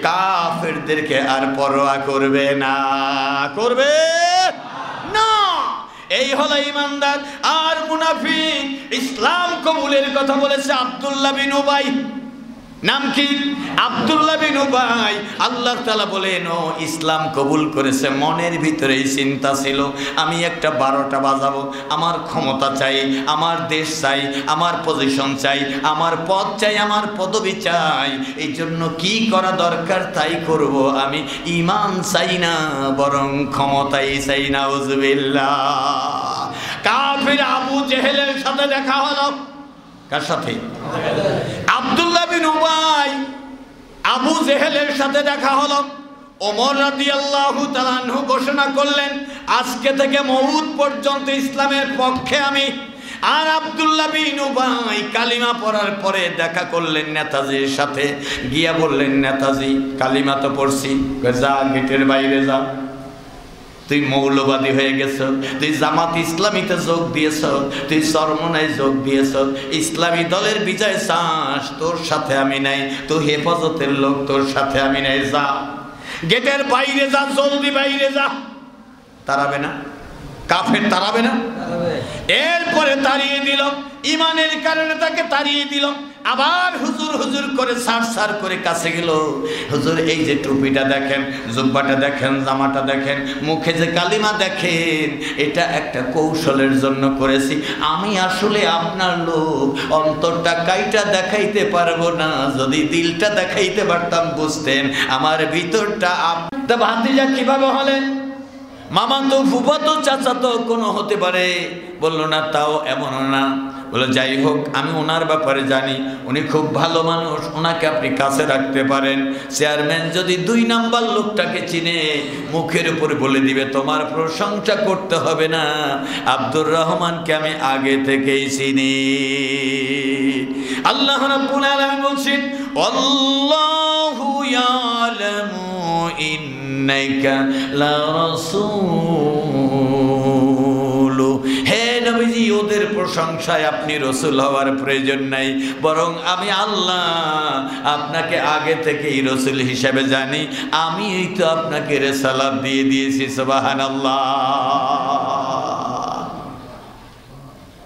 কাফেরদেরকে আর পরোয়া করবে না, করবে না। এই হলো ইমানদার। আর মুনাফিক ইসলাম কবুলের কথা বলেছে আব্দুল্লাহ বিন উবাই। নাম কি? আব্দুল্লাহ বিন উবাই। আল্লাহ তাআলা বলেন ও ইসলাম কবুল করেছে, মনের ভিতরে এই চিন্তা ছিল আমি একটা 12টা বাজাবো, আমার ক্ষমতা চাই, আমার দেশ চাই, আমার পজিশন চাই, আমার পদ চাই, আমার পদবি চাই, এই জন্য কি করা দরকার তাই করব, আমি ঈমান চাই না বরং ক্ষমতাই চাই। নাউজুবিল্লাহ। কাফির আবু জেহেলের সাথে দেখা হলো। কার সাথে? আব্দুল্লাহ বিন উবাই আবু জেহেলের সাথে দেখা হলো। ওমর রাদিয়াল্লাহু তাআলা আনহু ঘোষণা করলেন আজকে থেকে মউত পর্যন্ত ইসলামের পক্ষে আমি। আর আব্দুল্লাহ বিন উবাই কালিমা পড়ার পরে দেখা করলেন নেতাজির সাথে, গিয়া বললেন নেতাজি কালিমা তো পড়ছি, যা গেটের বাইরে যা, তুই মৌলবাদী হয়ে গেছ, তুই জামাত ইসলামীতে যোগ দিয়েছ, তুই চরমনায় যোগ দিয়েছ, ইসলামী দলের বিজয় চাস, তোর সাথে আমি নাই, তুই হেফাজতের লোক, তোর সাথে আমি নাই, যা গেটের বাইরে যা, জলদি বাইরে যা। তাড়াবে না? কাফের তাড়াবে না? এরপরে তাড়িয়ে দিল, ইমানের কারণে তাকে তাড়িয়ে দিল। আবার হুজুর হুজুর করে সার করে কাছে গেল। হুজুর এই যে টুপিটা দেখেন, জুব্বাটা দেখেন, জামাটা দেখেন, মুখে যে কালিমা দেখেন, এটা একটা কৌশলের জন্য করেছি, আমি আসলে আপনার লোক, অন্তরটা কাইটা দেখাইতে পারবো না, যদি দিলটা দেখাইতে পারতাম বুঝতেন আমার ভিতরটা। তা ভাতিজা কিভাবে হলেন? মামা তো ফুফা তো চাচা তো কোনো হতে পারে। বললো না তাও এমন না। বলে যাই হোক আমি ওনার ব্যাপারে জানি, উনি খুব ভালো মানুষ, ওনাকে আপনি কাছে রাখতে পারেন। চেয়ারম্যান যদি 2 নাম্বার লোকটাকে চিনে মুখের উপরে বলে দিবে তোমার প্রশংসা করতে হবে না, আব্দুর রহমানকে আমি আগে থেকেই চিনি। আল্লাহ রাব্বুল আলামিন বলছেন আল্লাহু ইয়ালামু ইন্নাকা লারাসূল। হে নবীজি ওদের প্রশংসায় আপনি রাসূল হওয়ার প্রয়োজন নাই, বরং আমি আল্লাহ আপনাকে আগে থেকেই রাসূল হিসেবে জানি, আমি এই তো আপনাকে রিসালাত দিয়ে দিয়েছি। সুবহানাল্লাহ।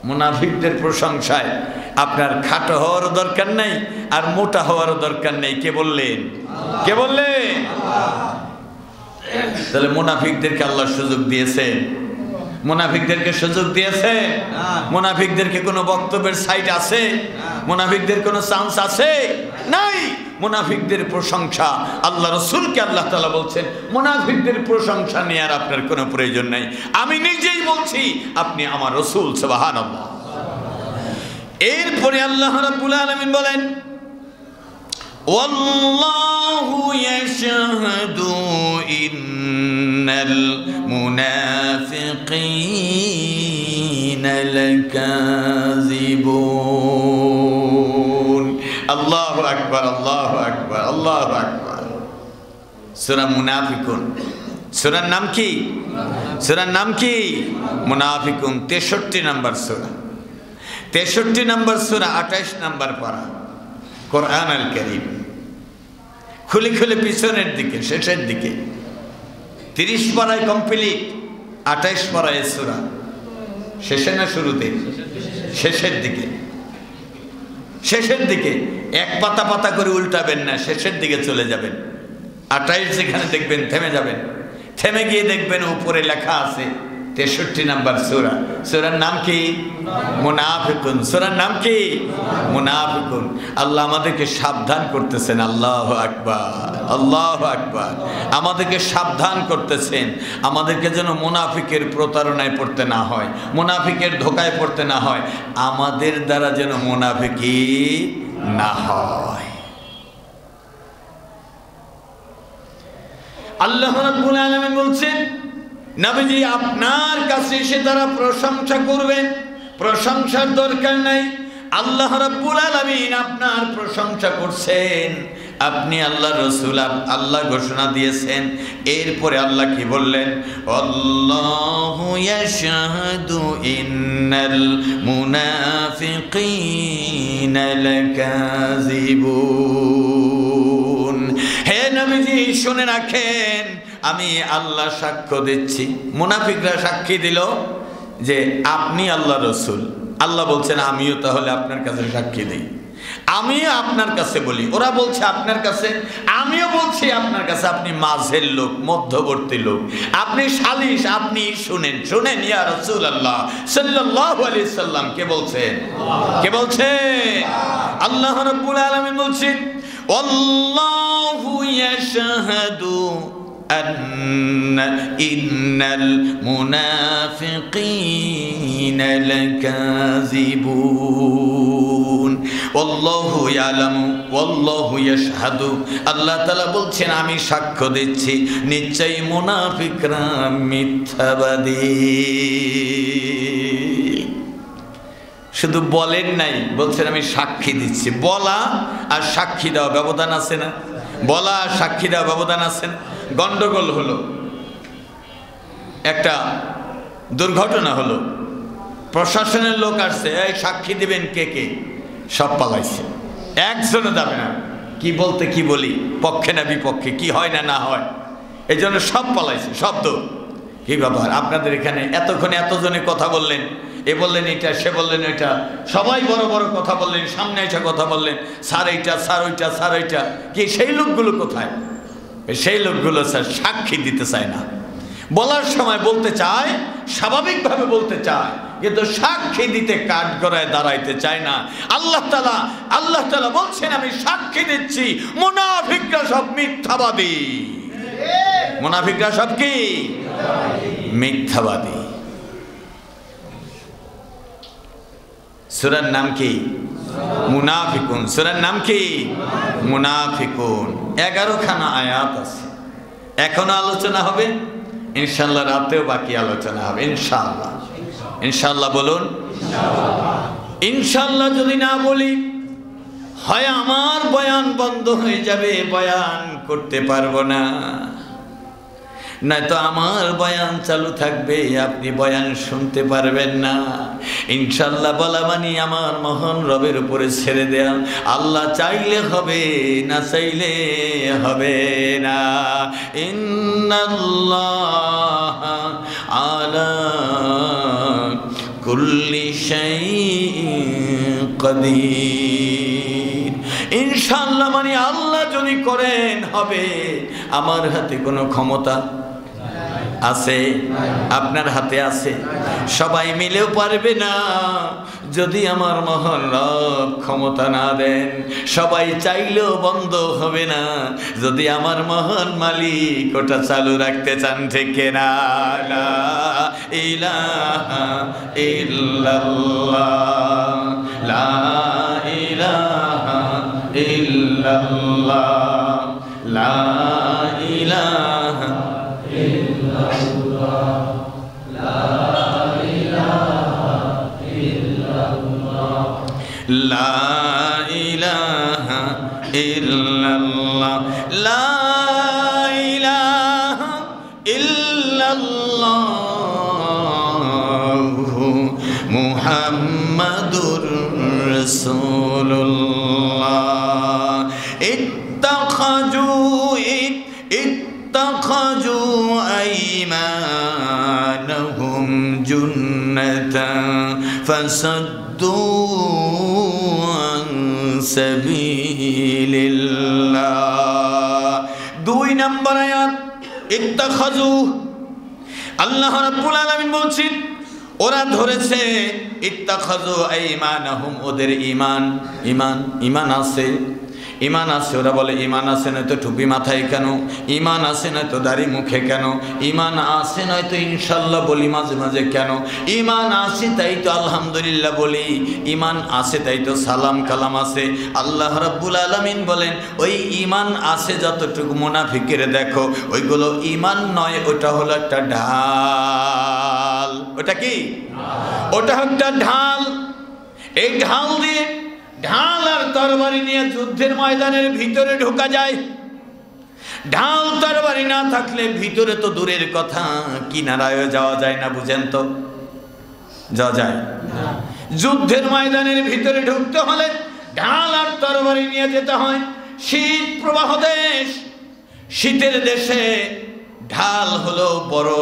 মুনাফিকদের প্রশংসায় আপনার খাটো হওয়ার দরকার নাই আর মোটা হওয়ার দরকার নেই। কে বললেন? কে বললেন? তাহলে মুনাফিকদেরকে আল্লাহ সুযোগ দিয়েছে? মুনাফিকদেরকে সুযোগ দিয়েছে? মুনাফিকদেরকে কোনো বক্তব্যের সাইট আছে? মুনাফিকদের কোনো চান্স আছে? নাই। মুনাফিকদের প্রশংসা আল্লাহ রাসূলকে আল্লাহ তাআলা বলছেন মুনাফিকদের প্রশংসা নিয়ে আর আপনার কোনো প্রয়োজন নাই, আমি নিজেই বলছি আপনি আমার রাসূল। সুবহানাল্লাহ। এরপরে আল্লাহ রাব্বুল আলামিন বলেন ওয়াল্লাহু ইয়াশহাদু ইন্নাল মুনাফিকিনা লাকাযিবুন। আল্লাহু আকবার, আল্লাহু আকবার, আল্লাহু আকবার। সূরা মুনাফিকুন, সূরার নাম কি? সূরার নাম কি? মুনাফিকুন। 63 নম্বর সূরা, 63 নম্বর সূরা, 28 নম্বর পারা কোরআন আল কারীম। খুলে খুলে পিছনের দিকে, শেষের দিকে 30 পারায় কমপ্লিট, 28 পারায় সূরা। শেষে না শুরুতে? শেষের দিকে, শেষের দিকে। এক পাতা পাতা করে উল্টাবেন না, শেষের দিকে চলে যাবেন। 28 যেখানে দেখবেন থেমে যাবেন, থেমে গিয়ে দেখবেন উপরে লেখা আছে 63 নম্বর সূরা। সূরার নাম কি? মুনাফিকুন। সূরার নাম কি? মুনাফিকুন। আল্লাহ আমাদেরকে সাবধান করতেছেন। আল্লাহু আকবার, আল্লাহু আকবার। আমাদেরকে সাবধান করতেছেন, আমাদেরকে যেন মুনাফিকের প্রতারণায় পড়তে না হয়, মুনাফিকের ধোকায় পড়তে না হয়, আমাদের দ্বারা যেন মুনাফিকি না হয়। আল্লাহ রাব্বুল আলামিন বলছেন নবীজি আপনার কাছে এসে তারা প্রশংসা করবেন, প্রশংসার দরকার নাই। আল্লাহ রাব্বুল আলামিন আপনার প্রশংসা করছেন, আপনি আল্লাহ রাসূল, আল্লাহ ঘোষণা দিয়েছেন। এরপরে আল্লাহ কি বললেন? আল্লাহু ইয়াশহাদু ইন্নাল মুনাফিকিনা লাকাযিবুন। হে নবীজি শুনে রাখেন, আমি আল্লাহ সাক্ষ্য দিচ্ছি। মুনাফিকরা সাক্ষী দিল যে আপনি আল্লাহ রাসূল। আল্লাহ বলছেন আমিও তাহলে আপনার কাছে সাক্ষী দিই, আমিও আপনার কাছে বলি। ওরা বলছে আপনার কাছে, আমিও বলছি আপনার কাছে। আপনি মাঝের লোক, মধ্যবর্তী লোক, আপনি সালিশ, আপনি শুনেন। শুনেন ইয়া রাসূলুল্লাহ সাল্লাল্লাহু আলাইহি সাল্লাম কে বলছেন? কে বলছেন? আল্লাহ রাব্বুল আলামিন বলছেন আল্লাহু ইয়াশহাদু ইন্নাল মুনাফিকিনা লাকাযিবুন ওয়াল্লাহু ইয়ালামু ওয়াল্লাহু ইয়াশহাদু। আল্লাহ তাআলা বলছেন আমি সাক্ষ্য দিচ্ছি নিশ্চয়ই মুনাফিকরা মিথ্যাবাদী। শুধু বলেন নাই, বলছেন আমি সাক্ষী দিচ্ছি। বলা আর সাক্ষী দেওয়া ব্যবধান আছে না? বলা আর সাক্ষী দেওয়া ব্যবধান আছে না? গন্ডগোল হলো, একটা দুর্ঘটনা হলো, প্রশাসনের লোক আসছে, এই সাক্ষী দিবেন কে কে? সব পালাইছে, একজনও যাবে না। কি বলতে কি বলি, পক্ষে না বিপক্ষে, কি হয় না না হয়, এই জন্য সব পালাইছে। শব্দ কি ব্যাপার আপনাদের এখানে? এতক্ষণে এতজনে কথা বললেন, এ বললেন এটা, সে বললেন ওইটা, সবাই বড় বড় কথা বললেন, সামনে এসে কথা বললেন, স্যার এইটা, স্যার ওইটা, স্যার ওইটা। কি সেই লোকগুলো কোথায়? সেই লোকগুলো স্যার সাক্ষী দিতে চায় না। বলার সময় বলতে চায়, স্বাভাবিকভাবে বলতে চায়, কিন্তু সাক্ষী দিতে কাঠ গড়ায় দাঁড়াইতে চায় না। আল্লাহ তাআলা বলছেন আমি সাক্ষী দিচ্ছি মুনাফিকরা সব মিথ্যাবাদী। মুনাফিকরা সব কি? মিথ্যাবাদী। সূরার নাম কি? মুনাফিকুন। সূরার নাম কি? মুনাফিকুন। 11 খানা আয়াত আছে, এখনো আলোচনা হবে ইনশাআল্লাহ, রাতেও বাকি আলোচনা হবে ইনশাআল্লাহ। ইনশাআল্লাহ বলুন ইনশাআল্লাহ। যদি না বলি হয় আমার বয়ান বন্ধ হয়ে যাবে, বয়ান করতে পারবো না, নয়তো আমার বয়ান চালু থাকবে, আপনি বয়ান শুনতে পারবেন না। ইনশাআল্লাহ বলা মানে আমার মহান রবের উপরে ছেড়ে দেয়া। আল্লাহ চাইলে হবে, না চাইলে হবে না। ইন্নাল্লাহ আলা কুল্লি শাইইন কাদির। ইনশাআল্লাহ মানে আল্লাহ যদি করেন হবে। আমার হাতে কোনো ক্ষমতা আছে? আপনার হাতে আছে? সবাই মিলেও পারবে না যদি আমার মহান রব ক্ষমতা না দেন। সবাই চাইলেও বন্ধ হবে না যদি আমার মহান মালিক ওটা চালু রাখতে চান, ঠিক না? লা ইলাহা ইল্লাল্লাহ, লা ইলাহা ইল্লাল্লাহ, লা ইলাহা ইল্লাল্লাহ, লা ইলাহা ইল্লাল্লাহ, লা ইলাহা ইল্লাল্লাহ, লা ইলাহা ইল্লাল্লাহ মুহাম্মাদুর রাসূলুল্লাহ। ইত্তাখাযু আইমানাহুম জুন্নাতান ফাসাদ্দু আন সাবিলিল্লাহ। 2 নম্বর আয়াত ইত্তাখাযু। আল্লাহ রাব্বুল আলামিন বলছেন ওরা ধরেছে ইত্তাখাযু আইমানাহুম, ওদের ঈমান আছে, ইমান আছে, ওরা বলে ইমান আছে নয়তো টুপি মাথায় কেন, ইমান আছে নয়তো দাড়ি মুখে কেন, ইমান আছে নয়তো ইনশাল্লাহ বলি মাঝে মাঝে কেন, ইমান আছে তাই তো আলহামদুলিল্লাহ বলি, ইমান আছে তাই তো সালাম কালাম আছে। আল্লাহ রাব্বুল আলামিন বলেন ওই ইমান আছে যতটুকু মুনাফিকের দেখো ওইগুলো ইমান নয়, ওটা হলো একটা ঢাল। ওটা কি? ওটা একটা ঢাল। এই ঢাল দিয়ে, ঢাল আর তরবারি নিয়ে যুদ্ধের ময়দানের ভিতরে ঢোকা যায়। ঢাল তরবারি না থাকলে ভিতরে তো দূরের কথা, কিনারায় যাওয়া যায় না। বুঝেন তো? যাওয়া যায়? যুদ্ধের ময়দানের ভিতরে ঢুকতে হলে ঢাল আর তরবারি নিয়ে যেতে হয়। শীত প্রবাহ দেশ, শীতের দেশে ঢাল হলো বড়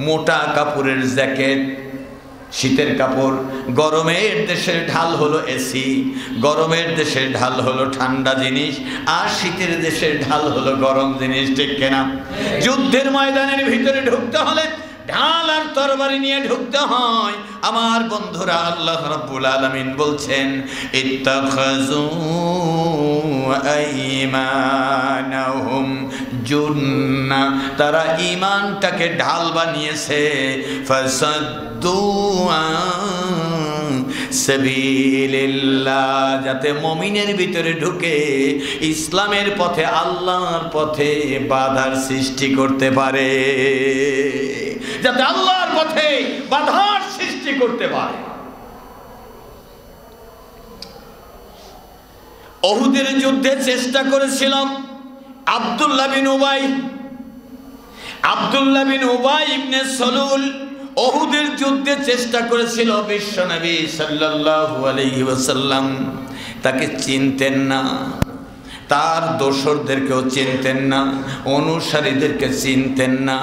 মোটা কাপড়ের জ্যাকেট, শীতের কাপড়। গরমের দেশের ঢাল হলো এসি, গরমের দেশের ঢাল হলো ঠান্ডা জিনিস, আর শীতের দেশের ঢাল হলো গরম জিনিস। ঠিক কিনা? যুদ্ধের ময়দানের ভিতরে ঢুকতে হলে ঢাল আর তরবারি নিয়ে ঢুকতে হয়। আমার বন্ধুরা, আল্লাহ রাব্বুল আলামিন বলছেন ইত্তাখাযু আইমানাহুম জুন্নাহ, তারা ঈমানটাকে ঢাল বানিয়েছে। ফাসাদ্দু সাবিলিল্লাহ, যাতে মুমিনের ভিতরে ঢুকে ইসলামের পথে, আল্লাহর পথে বাধার সৃষ্টি করতে পারে, যাতে আল্লাহর পথে বাধার সৃষ্টি করতে পারে। উহুদের যুদ্ধে চেষ্টা করেছিলাম আব্দুল্লাহ বিন উবাই। আব্দুল্লাহ বিন উবাই ইবনে সলুল উহুদের যুদ্ধে চেষ্টা করেছিল। বিশ্বনবী সাল্লাল্লাহু আলাইহি ওয়াসাল্লাম তাকে চিনতেন না, তার দোসরদেরকেও চিনতেন না, অনুসারীদেরকে চিনতেন না।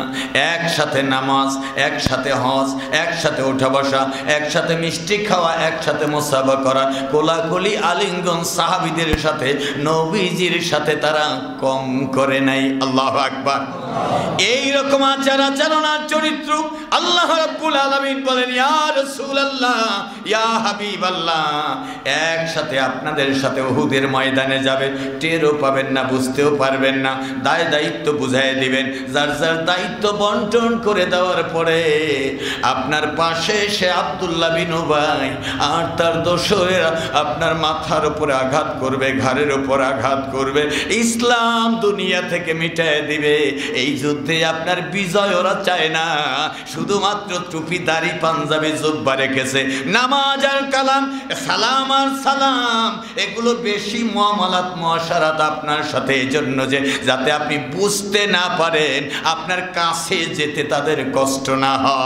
একসাথে নামাজ, একসাথে হজ, একসাথে ওঠা বসা, একসাথে মিষ্টি খাওয়া, একসাথে মুসাফা করা, কোলাকুলি আলিঙ্গন সাহাবীদের সাথে, নবীজির সাথে তারা কম করে নাই। আল্লাহু আকবার। এই রকম আচার আচরণার চরিত্র আল্লাহ রাব্বুল আলামিন বলেন ইয়া রাসূলুল্লাহ, ইয়া হাবিবাল্লাহ, একসাথে আপনাদের সাথে উহুদের ময়দানে যাবে, টেরও পাবেন না, বুঝতেও পারবেন না। দায়িত্ব বুঝাই দিবেন। যার যার দায়িত্ব বন্টন করে দেওয়ার পরে আপনার পাশে সে আব্দুল্লাহ বিন উবাই আর তার দোসরেরা আপনার মাথার উপরে আঘাত করবে, ঘাড়ের উপর আঘাত করবে, ইসলাম দুনিয়া থেকে মিটায় দিবে। এই যুদ্ধে আপনার বিজয় ওরা চায় না, শুধুমাত্র টুপি দাড়ি পাঞ্জাবি জুব্বা রেখেছে। নামাজ আর কালাম, সালাম আর সালাম, এগুলো বেশি মুআমালাত মুআশারাত আপনার সাথে, এই জন্য যে যাতে আপনি বুঝতে না পারেন, আপনার কাছে যেতে তাদের কষ্ট না হয়।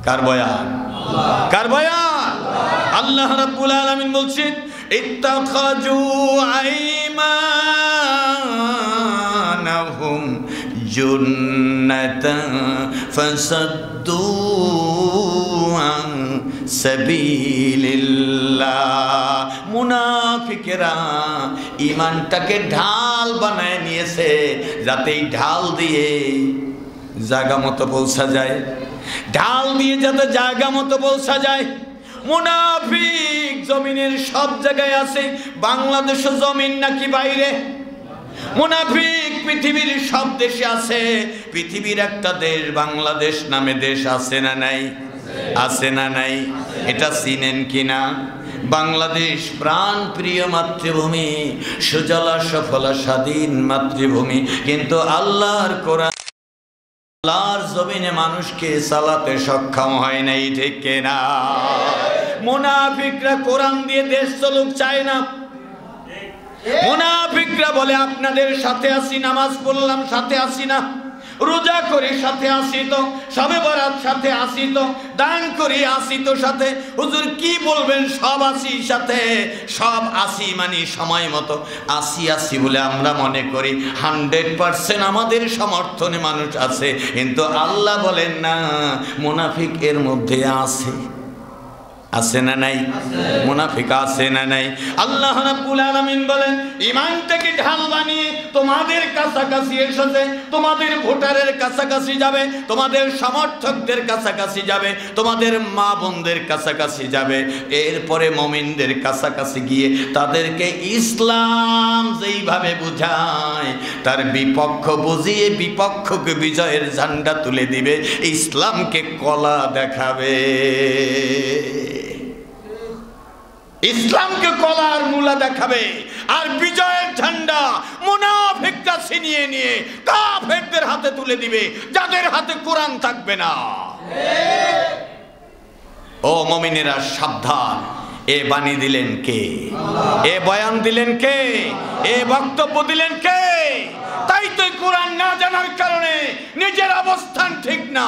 কার বয়ান? কার বয়ান? আল্লাহ রাব্বুল আলামিন বলছেন ইত্তাখাযু আইমানাহুম জুন্নাতান ফাসাদ্দু আন সাবিলিল্লাহ। মুনাফিকেরা ঈমানটাকে ঢাল বানায় নিয়েছে, যাতে এই ঢাল দিয়ে জায়গা মতো পৌঁছা যায়, ঢাল দিয়ে যাতে জায়গা মতো পৌঁছা যায়। মুনাফিক জমিনের সব জায়গায় আছে, বাংলাদেশও জমিন নাকি বাইরে? মুনাফিক পৃথিবীর সব দেশে আছে। পৃথিবীর একটা দেশ বাংলাদেশ নামে দেশ আছে না নাই? আছে না নাই? এটা চিনেন কিনা? বাংলাদেশ প্রাণ প্রিয় মাতৃভূমি, সুজলা সফলা স্বাধীন মাতৃভূমি, কিন্তু আল্লাহর কোরআন আল্লাহর জমিনে মানুষকে চালাতে সক্ষম হয় নাই। ঠিক কিনা? মুনাফিকরা কোরআন দিয়ে দেশ চলুক চায় না। মুনাফিকরা বলে আপনাদের সাথে আছি, নামাজ পড়লাম সাথে আছি না, রোজা করি সাথে আসি তো, সবে বরাত সাথে আসি তো, দান করি আসি তো সাথে। হুজুর কি বলবেন, সব আসি সাথে। সব আসি মানে সময় মতো আসি আসি বলে আমরা মনে করি 100% আমাদের সমর্থনে মানুষ আছে, কিন্তু আল্লাহ বলেন না, মুনাফিক এর মধ্যে আছে। আছে না নাই? মুনাফিক আছে না নাই? আল্লাহ রাব্বুল আলামিন বলেন ঈমানটাকে ঢাল বানিয়ে তোমাদের কাছাকাছি এসেছে, তোমাদের ভোটারের কাছাকাছি যাবে, তোমাদের সমর্থকদের কাছাকাছি যাবে, তোমাদের মা বোনদের কাছাকাছি যাবে, এরপরে মুমিনদের কাছাকাছি গিয়ে তাদেরকে ইসলাম যেইভাবে বুঝায় তার বিপক্ষ বুঝিয়ে বিপক্ষকে বিজয়ের ঝান্ডা তুলে দিবে, ইসলামকে কলা দেখাবে, ইসলামকে কলার মূলা দেখাবে, আর বিজয়ের ঝান্ডা মুনাফিকরা ছিনিয়ে নিয়ে কাফেরদের হাতে তুলে দিবে যাদের হাতে কোরআন থাকবে না। ও মুমিনেরা সাবধান, এ বাণী দিলেন কে? এ বয়ান দিলেন কে? এ বক্তব্য দিলেন কে? তাই তো কোরআন না জানার কারণে নিজের অবস্থান ঠিক না।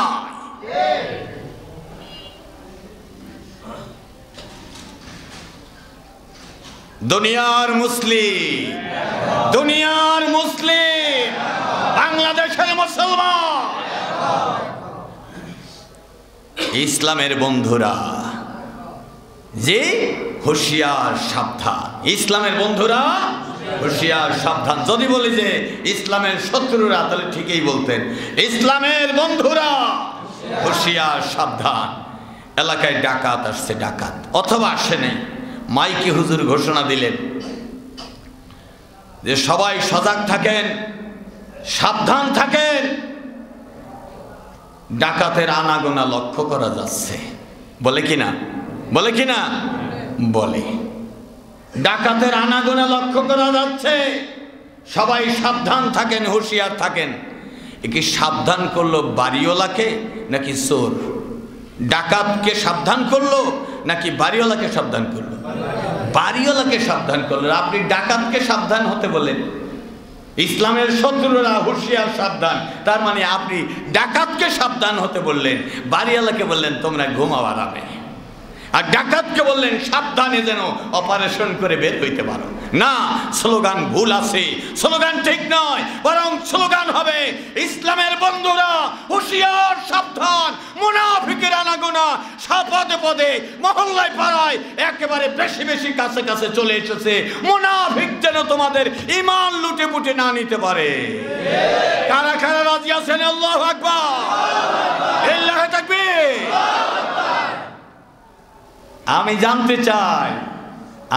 দুনিয়ার মুসলিম, দুনিয়ার মুসলিম, বাংলাদেশের মুসলমান, ইসলামের বন্ধুরা যে হুঁশিয়ার সাবধান, ইসলামের বন্ধুরা হুঁশিয়ার সাবধান। যদি বলি যে ইসলামের শত্রুরা, তাহলে ঠিকই বলতেন, ইসলামের বন্ধুরা হুঁশিয়ার সাবধান। এলাকায় ডাকাত আসছে, ডাকাত অথবা আসে নেই, মাইকে হুজুর ঘোষণা দিলেন যে সবাই সজাগ থাকেন, সাবধান থাকেন, ডাকাতের আনাগোনা লক্ষ্য করা যাচ্ছে। বলে কিনা? বলে কিনা? বলে। ডাকাতের আনাগোনা লক্ষ্য করা যাচ্ছে, সবাই সাবধান থাকেন, হুঁশিয়ার থাকেন। এ কি সাবধান করলো বাড়িওয়ালাকে নাকি চোর? ডাকাতকে সাবধান করলো নাকি বাড়িওয়ালাকে সাবধান করলো? বাড়িওয়ালাকে সাবধান করলো। আপনি ডাকাতকে সাবধান হতে বলেন, ইসলামের শত্রুরা হুঁশিয়ার সাবধান, তার মানে আপনি ডাকাতকে সাবধান হতে বললেন, বাড়িওয়ালাকে বললেন তোমরা ঘুমাও আরামে, আর ডাকাতকে বললেন সাবধানে যেন অপারেশন করে বের হইতে পারো। না, স্লোগান ভুল আছে, স্লোগান ঠিক নয়, বরং স্লোগান হবে ইসলামের বন্ধুরা হুঁশিয়ার সাবধান, মুনাফিকের আনাগোনা পদে পদে মহল্লায় পাড়ায় একেবারে বেশি বেশি কাছে কাছে চলে এসেছে, মুনাফিক যেন তোমাদের ঈমান লুটে পুটে না নিতে পারে। কারা কারা রাজি আছেন? আল্লাহু আকবার, আল্লাহু তাকবীর।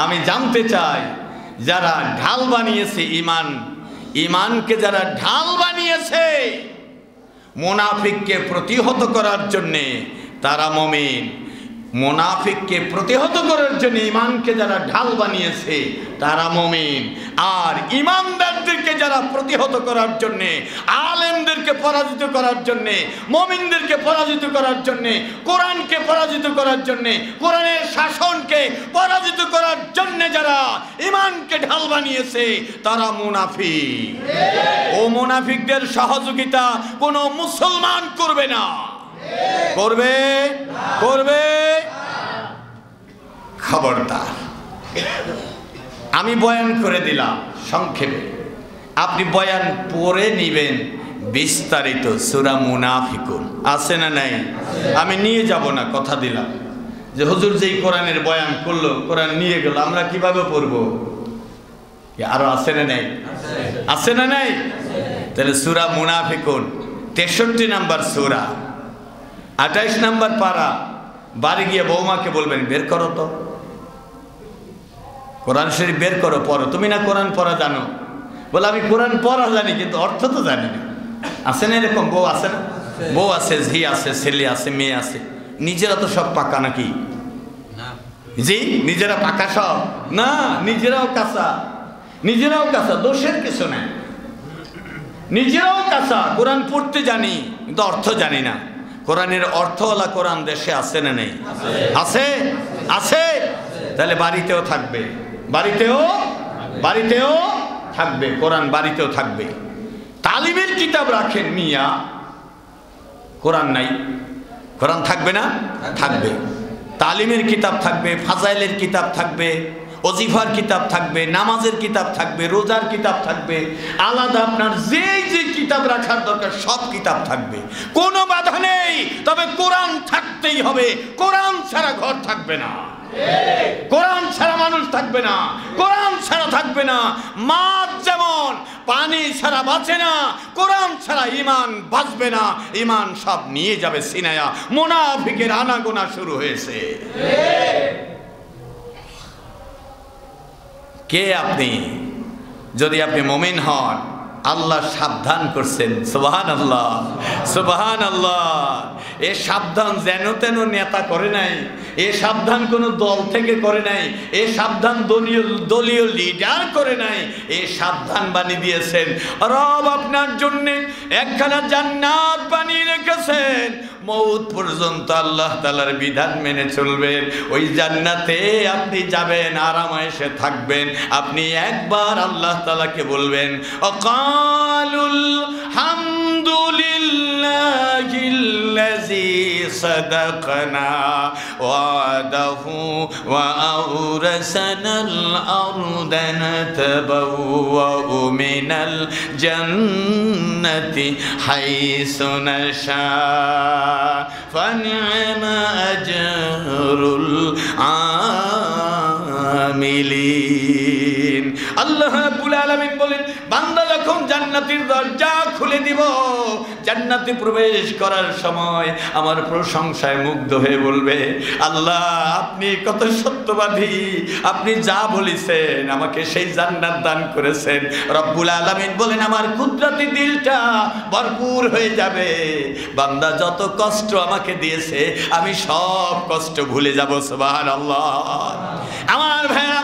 আমি জানতে চাই যারা ঢাল বানিয়েছে ইমানকে যারা ঢাল বানিয়েছে মুনাফিককে প্রতিহত করার জন্যে, তারা মুমিন। মুনাফিককে প্রতিহত করার জন্য ইমানকে যারা ঢাল বানিয়েছে তারা মুমিন। আর ইমানদারদেরকে যারা প্রতিহত করার জন্য, আলেমদেরকে পরাজিত করার জন্য, মুমিনদেরকে পরাজিত করার জন্য, কোরআনকে পরাজিত করার জন্য, কোরআনের শাসনকে পরাজিত করার জন্য যারা ইমানকে ঢাল বানিয়েছে তারা মুনাফিক। ও মুনাফিকদের সহযোগিতা কোনো মুসলমান করবে না। করবে? করবে? খবরদার। আমি বয়ান করে দিলাম সংক্ষেপে, আপনি বয়ান পড়ে নিবেন বিস্তারিত। সূরা মুনাফিকুন আছে না নাই? আমি নিয়ে যাব না, কথা দিলাম যে হুজুর যেই কোরআনের বয়ান করলো, কোরআন নিয়ে গেল, আমরা কিভাবে পড়বো? আরো আছে না নাই? আছে না নাই? তাহলে সূরা মুনাফিকুন 63 নম্বর সূরা, 28 নম্বর পারা। বাড়ি গিয়ে বৌমাকে বলবেন বের করো তো কোরআন শরীফ, বের করো, পড়ো। তুমি না কোরআন পড়া জানো? বলে আমি কোরআন পড়া জানি কিন্তু অর্থ তো জানি না। আছে না এরকম বউ? আছে না? বউ আছে, ঝি আছে, ছেলে আছে, মেয়ে আছে। নিজেরা তো সব পাকা নাকি? জি, নিজেরা পাকা সব না, নিজেরাও কাঁচা, নিজেরাও কাঁচা, দোষের কিছু নাই। নিজেরাও কাঁচা, কোরআন পড়তে জানি কিন্তু অর্থ জানি না। কোরআনের অর্থওয়ালা কোরআন দেশে আছে না নেই? আছে, আছে। তাহলে বাড়িতেও থাকবে, বাড়িতেও থাকবে, কোরআন বাড়িতেও থাকবে। তালিমের কিতাব রাখেন মিয়া, কোরআন নাই, কোরআন থাকবে না? থাকবে। তালিমের কিতাব থাকবে, ফাজাইলের কিতাব থাকবে, ওজিফার কিতাব থাকবে, নামাজের কিতাব থাকবে, রোজার কিতাব থাকবে, আলাদা আপনার যে যে কিতাব রাখার দরকার সব কিতাব থাকবে, কোনো বাধা নেই। তবে কোরআন থাকতেই হবে, কোরআন ছাড়া ঘর থাকবে না, কোরআন ছাড়া মানুষ থাকবে না, কোরআন ছাড়া থাকবে না। মাছ যেমন পানি ছাড়া বাঁচে না, কোরআন ছাড়া ঈমান বাঁচবে না, ঈমান সব নিয়ে যাবে সিনায়া। মুনাফিকের আনাগোনা শুরু হয়েছে। কে আপনি? যদি আপনি মুমিন হন, আল্লাহ সাবধান করছেন। সুবহানাল্লাহ, সুবহানাল্লাহ। এ সাবধান যেন তেন নেতা করে নাই, এ সাবধান কোনো দল থেকে করে নাই, এ সাবধান দলীয় লিডার করে নাই, এ সাবধান বানিয়ে দিয়েছেন রব আপনার জন্য। একখানা জান্নাত বানিয়ে রেখেছেন, মৌত পর্যন্ত আল্লাহ তাআলার বিধান মেনে চলবেন। ওই জান্নাতে আপনি যাবেন, আরামায়েশে থাকবেন। আপনি একবার আল্লাহ তাআলাকে বলবেন, অকালুল হামদুলিল্লাহিল্লাযী সাদাকানা ওয়াদাহু ওয়া আওরাসানাল আরদা নাতাবাওয়াউ মিনাল জান্নাতি হাইসু নাশা ফানি'মা আজরুল আমিলিন। আল্লাহ রাব্বুল আলামিন বলেন, বান্দা যখন জান্নাতের দরজা খুলে দিব, জান্নাতে প্রবেশ করার সময় আমার প্রশংসায় মুগ্ধ হয়ে বলবে, আল্লাহ আপনি কত সত্যবাদী, আপনি যা বলেছেন আমাকে সেই জান্নাত দান করেছেন। রব্বুল আলামিন বলেন, আমার কুদরতি দিলটা ভরপুর হয়ে যাবে। বান্দা যত কষ্ট আমাকে দিয়েছে আমি সব কষ্ট ভুলে যাব। সুবহানাল্লাহ। আমার ভাইরা,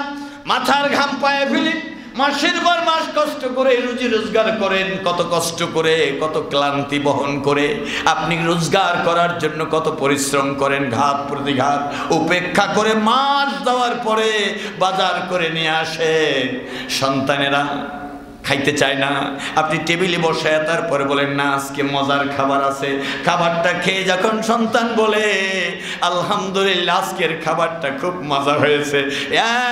মাথার ঘাম পায়ে ফেলি, মাসের পর মাস কষ্ট করে রুজি রোজগার করেন, কত কষ্ট করে, কত ক্লান্তি বহন করে আপনি রোজগার করার জন্য কত পরিশ্রম করেন, ঘাত প্রতিঘাত উপেক্ষা করে মাস দেওয়ার পরে বাজার করে নিয়ে আসেন। সন্তানেরা খাইতে চায় না, আপনি টেবিলে বসে তারপরে বলেন না আজকে মজার খাবার আছে। খাবারটা খেয়ে যখন সন্তান বলে আলহামদুলিল্লাহ আজকের খাবারটা খুব মজা হয়েছে,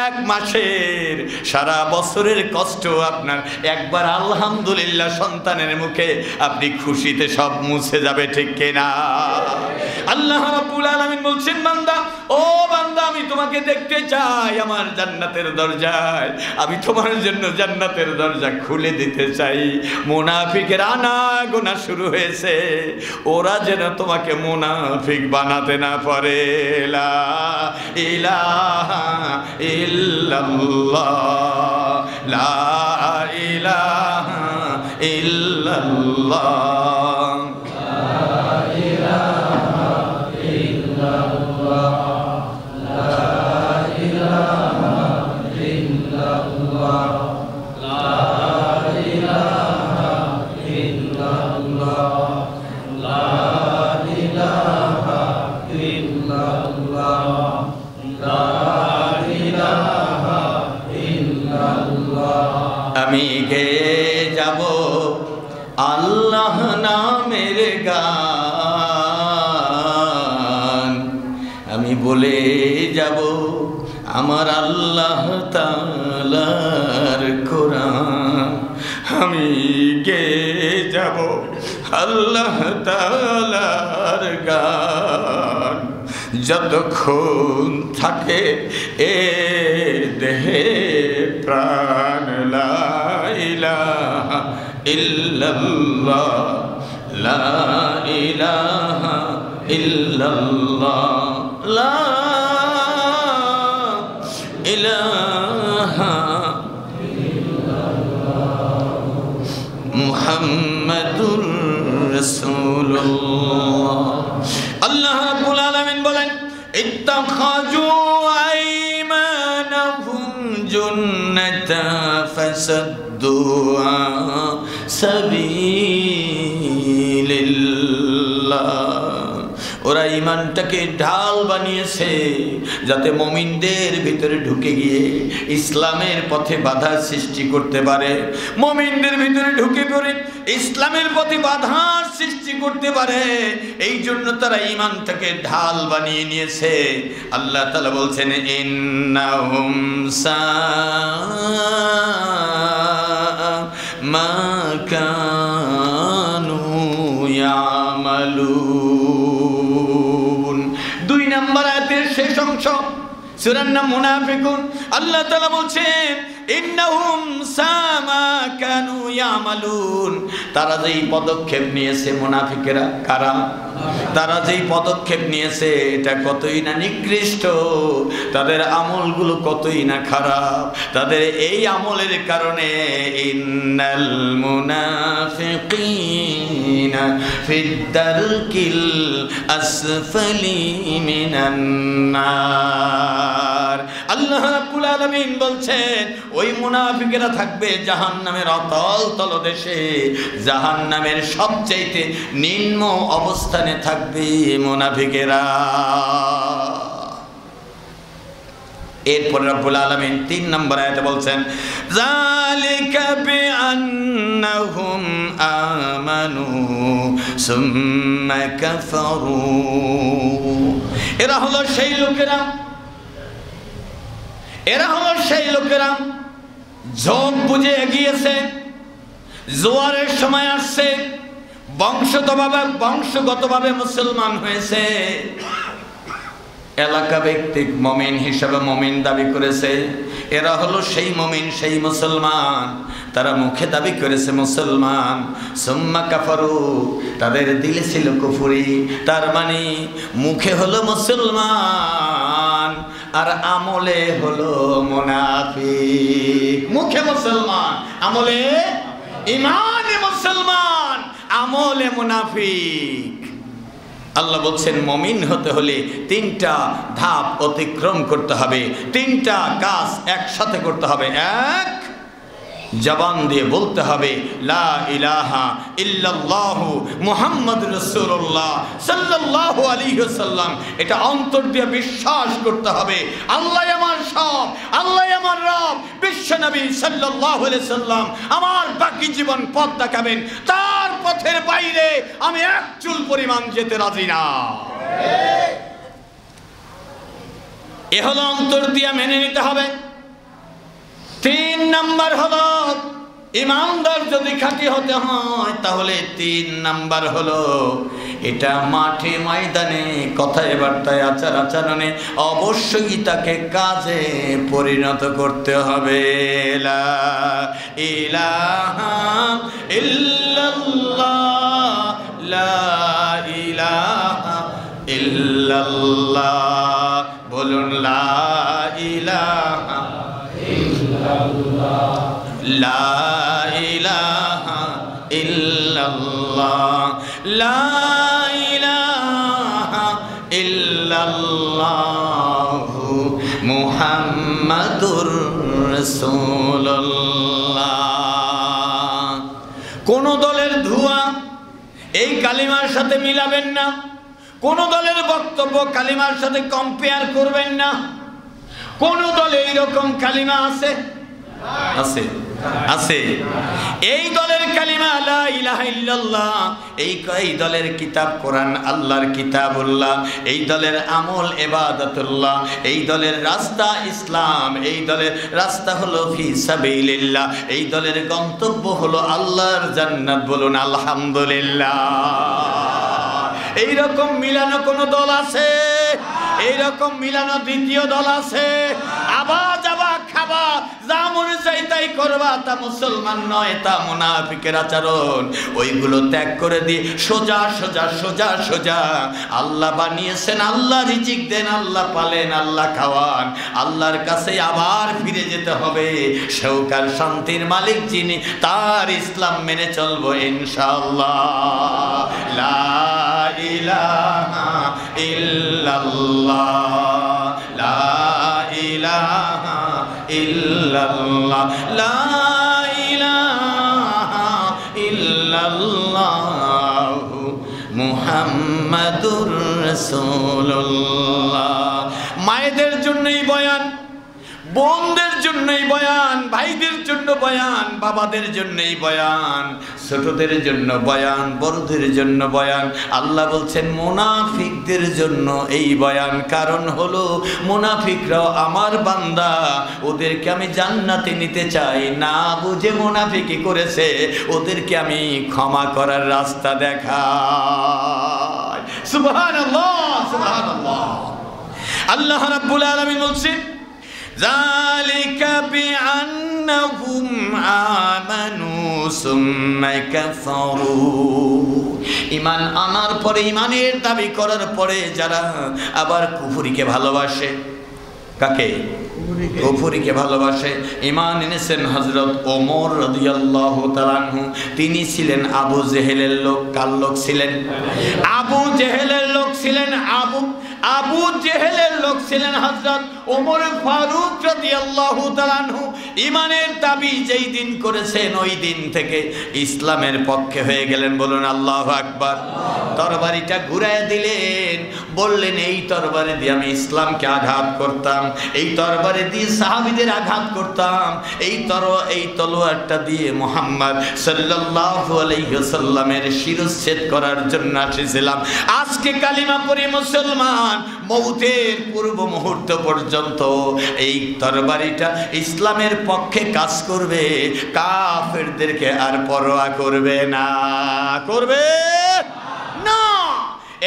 এক মাসের সারা বছরের কষ্ট আপনার একবার আলহামদুলিল্লাহ সন্তানের মুখে আপনি খুশিতে সব মুছে যাবে, ঠিক কিনা? আল্লাহ রাব্বুল আলামিন বলছেন, বান্দা, ও বান্দা, আমি তোমাকে দেখতে চাই আমার জান্নাতের দরজায়, আমি তোমার জন্য জান্নাতের দরজা খুলে দিতে চাই। মুনাফিকের আনাগোনা শুরু হয়েছে, ওরা যেন তোমাকে মুনাফিক বানাতে না পারে। লা ইলাহা ইল্লাল্লাহ, লা ইলাহা ইল্লাল্লাহ, আমি গেয়ে যাব আল্লাহ নামের গান, আমি বলে যাব আমার আল্লাহ তাআলার কোরআন, আমি গেয়ে যাব আল্লাহ তাআলার গান। যতক্ষণ থাকে এ দেহে প্রাণ, লা ইলাহা ইল্লাল্লাহ, লা ইলাহা ইল্লাল্লাহ, লা ইলাহা মুহাম্মাদুর রাসূলুল্লাহ। আল্লাহ রাব্বুল আলামিন বলেন, ইত্তাখাযু আইমানাহুম জুন্নাতা ফাসাদ্দু সাবিলিল্লাহ ওরা ঈমানটাকে ঢাল বানিয়েছে যাতে মুমিনদের ভিতরে ঢুকে গিয়ে ইসলামের পথে বাধা সৃষ্টি করতে পারে, মুমিনদের ভিতরে ঢুকে পড়ে ইসলামের পথে বাধার সৃষ্টি করতে পারে। এই জন্য তারা ঈমানটাকে ঢাল বানিয়ে নিয়েছে। আল্লাহ তাআলা বলছেন ইন্নাহুম মা কানু ইয়ামালুন। 2 নম্বর আয়াতের শেষ অংশ সূরার নাম মুনাফিকুন। আল্লাহ তাআলা বলছেন ইন্নাহুম সামা কানু ইয়ামালুন। তারা যেই পদক্ষেপ নিয়েছে, মুনাফিকেরা কারা? তারা যেই পদক্ষেপ নিয়েছে এটা কতই না নিকৃষ্ট, তাদের আমলগুলো কতই না খারাপ। তাদের এই আমলের কারণে ইন্নাল মুনাফিকিনা ফিদ-দারকিল আসফালি মিনান নার। আল্লাহ রাব্বুল আলামিন বলছেন ওই মুনাফিকেরা থাকবে জাহান্নামের অতল তলদেশে, জাহান্নামের সবচাইতে নিম্ন অবস্থানে থাকবে মুনাফিকেরা। এরপর রব্বুল আলামিন 3 নম্বর আয়াতে বলছেন যালিকা বিআন্নাহুম আমানু সুম্মা কাফারু। এরা হলো সেই লোকেরা ঝোঁক বুঝে এগিয়েছে, জোয়ারের সময় আসছে, বংশগতভাবে মুসলমান হয়েছে, এলাকা ভিত্তিক মুমিন হিসাবে মুমিন দাবি করেছে। এরা হলো সেই মুমিন, সেই মুসলমান, তারা মুখে দাবি করেছে মুসলমান। সুম্মা কাফারু, তাদের দিলে ছিল কুফরি, তার মানে মুখে হলো মুসলমান আর আমলে হলো মুনাফিক। মুখে মুসলমান, আমলে ঈমানে মুসলমান, আমলে মুনাফিক। আল্লাহ বলছেন মুমিন হতে হলে 3টা ধাপ অতিক্রম করতে হবে, 3টা কাজ একসাথে করতে হবে। 1, জবান দিয়ে বলতে হবে লা ইলাহা ইল্লাল্লাহু মুহাম্মাদুর রাসূলুল্লাহ সাল্লাল্লাহু আলাইহি ওয়াসাল্লাম। এটা অন্তর দিয়ে বিশ্বাস করতে হবে আল্লাহ আমার সব, আল্লাহ আমার রব, বিশ্বনবী সাল্লাল্লাহু আলাইহি সাল্লাম আমার বাকি জীবন পথ দেখাবেন, তার পথের বাইরে আমি এক চুল পরিমাণ যেতে রাজি না। এ হলো অন্তর দিয়ে মেনে নিতে হবে। 3 নাম্বার হলো ইমানদার যদি খাঁটি হতে হয় তাহলে 3 নাম্বার হলো এটা মাঠে ময়দানে কথায় বার্তায় আচার আচরণে অবশ্যই তাকে কাজে পরিণত করতে হবে। লা ইলাহা ইল্লাল্লাহ, লা ইলাহা ইল্লাল্লাহ, বলুন লা ইলাহা লা ইলাহা ইল্লাল্লাহ, লা ইলাহা ইল্লাল্লাহ মুহাম্মাদুর রাসূলুল্লাহ। কোন দলের ধোঁয়া এই কালিমার সাথে মিলাবেন না, কোন দলের বক্তব্য কালিমার সাথে কম্পেয়ার করবেন না। কোন দলে এইরকম কালিমা আছে? আছে। এই দলের কালিমা লা ইলাহা ইল্লাল্লাহ, এই দলের কিতাব কোরআন আল্লাহর কিতাবুল্লাহ, এই দলের আমল ইবাদতুল্লাহ, এই দলের রাস্তা ইসলাম, এই দলের রাস্তা হলো ফি সাবিলিল্লাহ, এই দলের গন্তব্য হলো আল্লাহর জান্নাত। বলুন আলহামদুলিল্লাহ। এইরকম মিলানো কোন দল আছে? এইরকম মিলানো দ্বিতীয় দল আছে? আবার যাবা খাবা, যা মনে চাই তাই করবা, তা মুসলমান নয়, তা মুনাফিকের আচরণ। ওইগুলো ত্যাগ করে দিয়ে সোজা সোজা সোজা সোজা আল্লাহ বানিয়েছেন, আল্লাহ রিজিক দেন, আল্লাহ পালেন, আল্লাহ খাওয়ান, আল্লাহর কাছে আবার ফিরে যেতে হবে। সৌকার শান্তির মালিক যিনি, তার ইসলাম মেনে চলবো ইনশাআল্লাহ। লা ইলাহা ইল্লাল্লাহ, লা ইলাহা ইল্লাল্লাহ, লা ইলাহা ইল্লাল্লাহ মুহাম্মাদুর রাসূলুল্লাহ। মায়েদের জন্যই বয়ান, বোনদের জন্যই বয়ান, ভাইদের জন্য বয়ান, বাবাদের জন্যই বয়ান, ছোটদের জন্য বয়ান, বড়দের জন্য বয়ান। আল্লাহ বলছেন মুনাফিকদের জন্য এই বয়ান। কারণ হলো মুনাফিকরাও আমার বান্দা, ওদেরকে আমি জান্নাতে নিতে চাই না। বুঝে মুনাফিকি করেছে, ওদেরকে আমি ক্ষমা করার রাস্তা দেখাই। সুবহানাল্লাহ, সুবহানাল্লাহ। আল্লাহ রাব্বুল আলামিন বলছেন যালিকা বিআন্নাহুম আমানু সুম্মা কাফারু। ঈমান আনার পরে, ঈমানের দাবি করার পরে যারা আবার কুফরিকে ভালোবাসে, কাকে? কুফরিকে ভালোবাসে। ঈমান এনেছেন হযরত ওমর রাদিয়াল্লাহু তাআলা আনহু। তিনি ছিলেন আবু জেহেলের লোক। কার লোক ছিলেন? আবু জেহেলের লোক ছিলেন। আবু জেহেলের লোক ছিলেন হযরত ওমর ফারুক রাদিয়াল্লাহু তাআলা আনহু। ঈমানের দাবি যেই দিন করেছেন, ওই দিন থেকে ইসলামের পক্ষে হয়ে গেলেন। বলুন আল্লাহু আকবার। তরবারিটা ঘুরায় দিলেন, বললেন এই তরবারি দিয়ে আমি ইসলামকে আঘাত করতাম, এই তরবারি দিয়ে সাহাবীদের আঘাত করতাম, এই তলোয়ারটা দিয়ে মুহাম্মদ সাল্লাল্লাহু আলাইহি ওয়াসাল্লামের শিরচ্ছেদ করার জন্য এসেছিলাম। আজকে কালিমা পড়ে মুসলমান, মৌতের পূর্ব মুহূর্ত পর্যন্ত এই তরবারিটা ইসলামের পক্ষে কাজ করবে, কাফেরদেরকে আর পরোয়া করবে না। করবে না।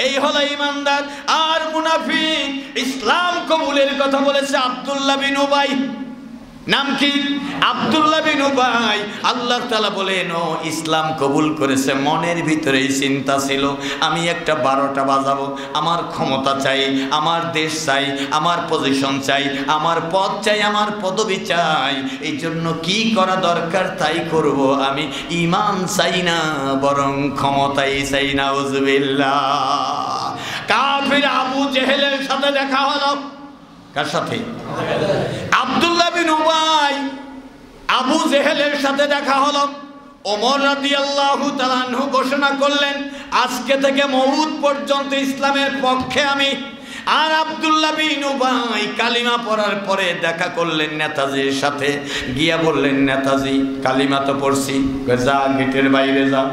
এই হলো ঈমানদার। আর মুনাফিক ইসলাম কবুলের কথা বলেছে আব্দুল্লাহ বিন উবাই। নাম কি? আব্দুল্লাহ বিন উবাই। আল্লাহ তাআলা বলেন ও ইসলাম কবুল করেছে, মনের ভিতরে এই চিন্তা ছিল আমি একটা 12টা বাজাবো, আমার ক্ষমতা চাই, আমার দেশ চাই, আমার পজিশন চাই, আমার পদ চাই, আমার পদবি চাই। এই জন্য কি করা দরকার তাই করব। আমি ঈমান চাই না, বরং ক্ষমতাই চাই। নাউজুবিল্লাহ। কাফির আবু জেহেলের সাথে দেখা হলো। কার সাথে? আব্দুল্লাহ বিন উবাই আবু জেহেলের সাথে দেখা হলো। ওমর রাদিয়াল্লাহু তাআলা আনহু ঘোষণা করলেন আজকে থেকে মউত পর্যন্ত ইসলামের পক্ষে আমি। আর আব্দুল্লাহ বিন উবাই কালিমা পড়ার পরে দেখা করলেন নেতাজির সাথে, গিয়া বললেন নেতাজি কালিমা তো পড়ছি, যা গেটের বাইরে যা,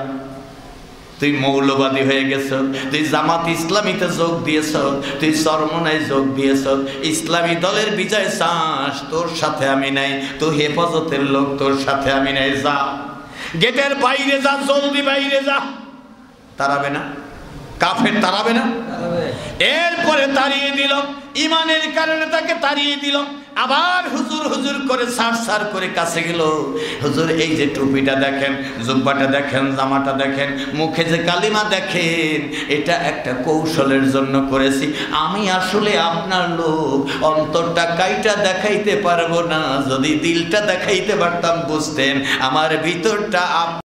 তুই মৌলবাদী হয়ে গেছ, তুই জামাত ইসলামীতে যোগ দিয়েছ, তুই চরমনায় যোগ দিয়েছ, ইসলামী দলের বিজয় চাস, তোর সাথে আমি নাই, তুই হেফাজতের লোক, তোর সাথে আমি নাই, যা গেটের বাইরে যা, জলদি বাইরে যা। তাড়াবে না? কাফের তাড়াবে না? এরপরে তাড়িয়ে দিল, ঈমানের কারণে তাকে তাড়িয়ে দিল। আবার হুজুর হুজুর করে সার করে কাছে গেল। হুজুর এই যে টুপিটা দেখেন, জুব্বাটা দেখেন, জামাটা দেখেন, মুখে যে কালিমা দেখেন, এটা একটা কৌশলের জন্য করেছি। আমি আসলে আপনার লোক, অন্তরটা কাইটা দেখাইতে পারবো না, যদি দিলটা দেখাইতে পারতাম বুঝতেন আমার ভিতরটা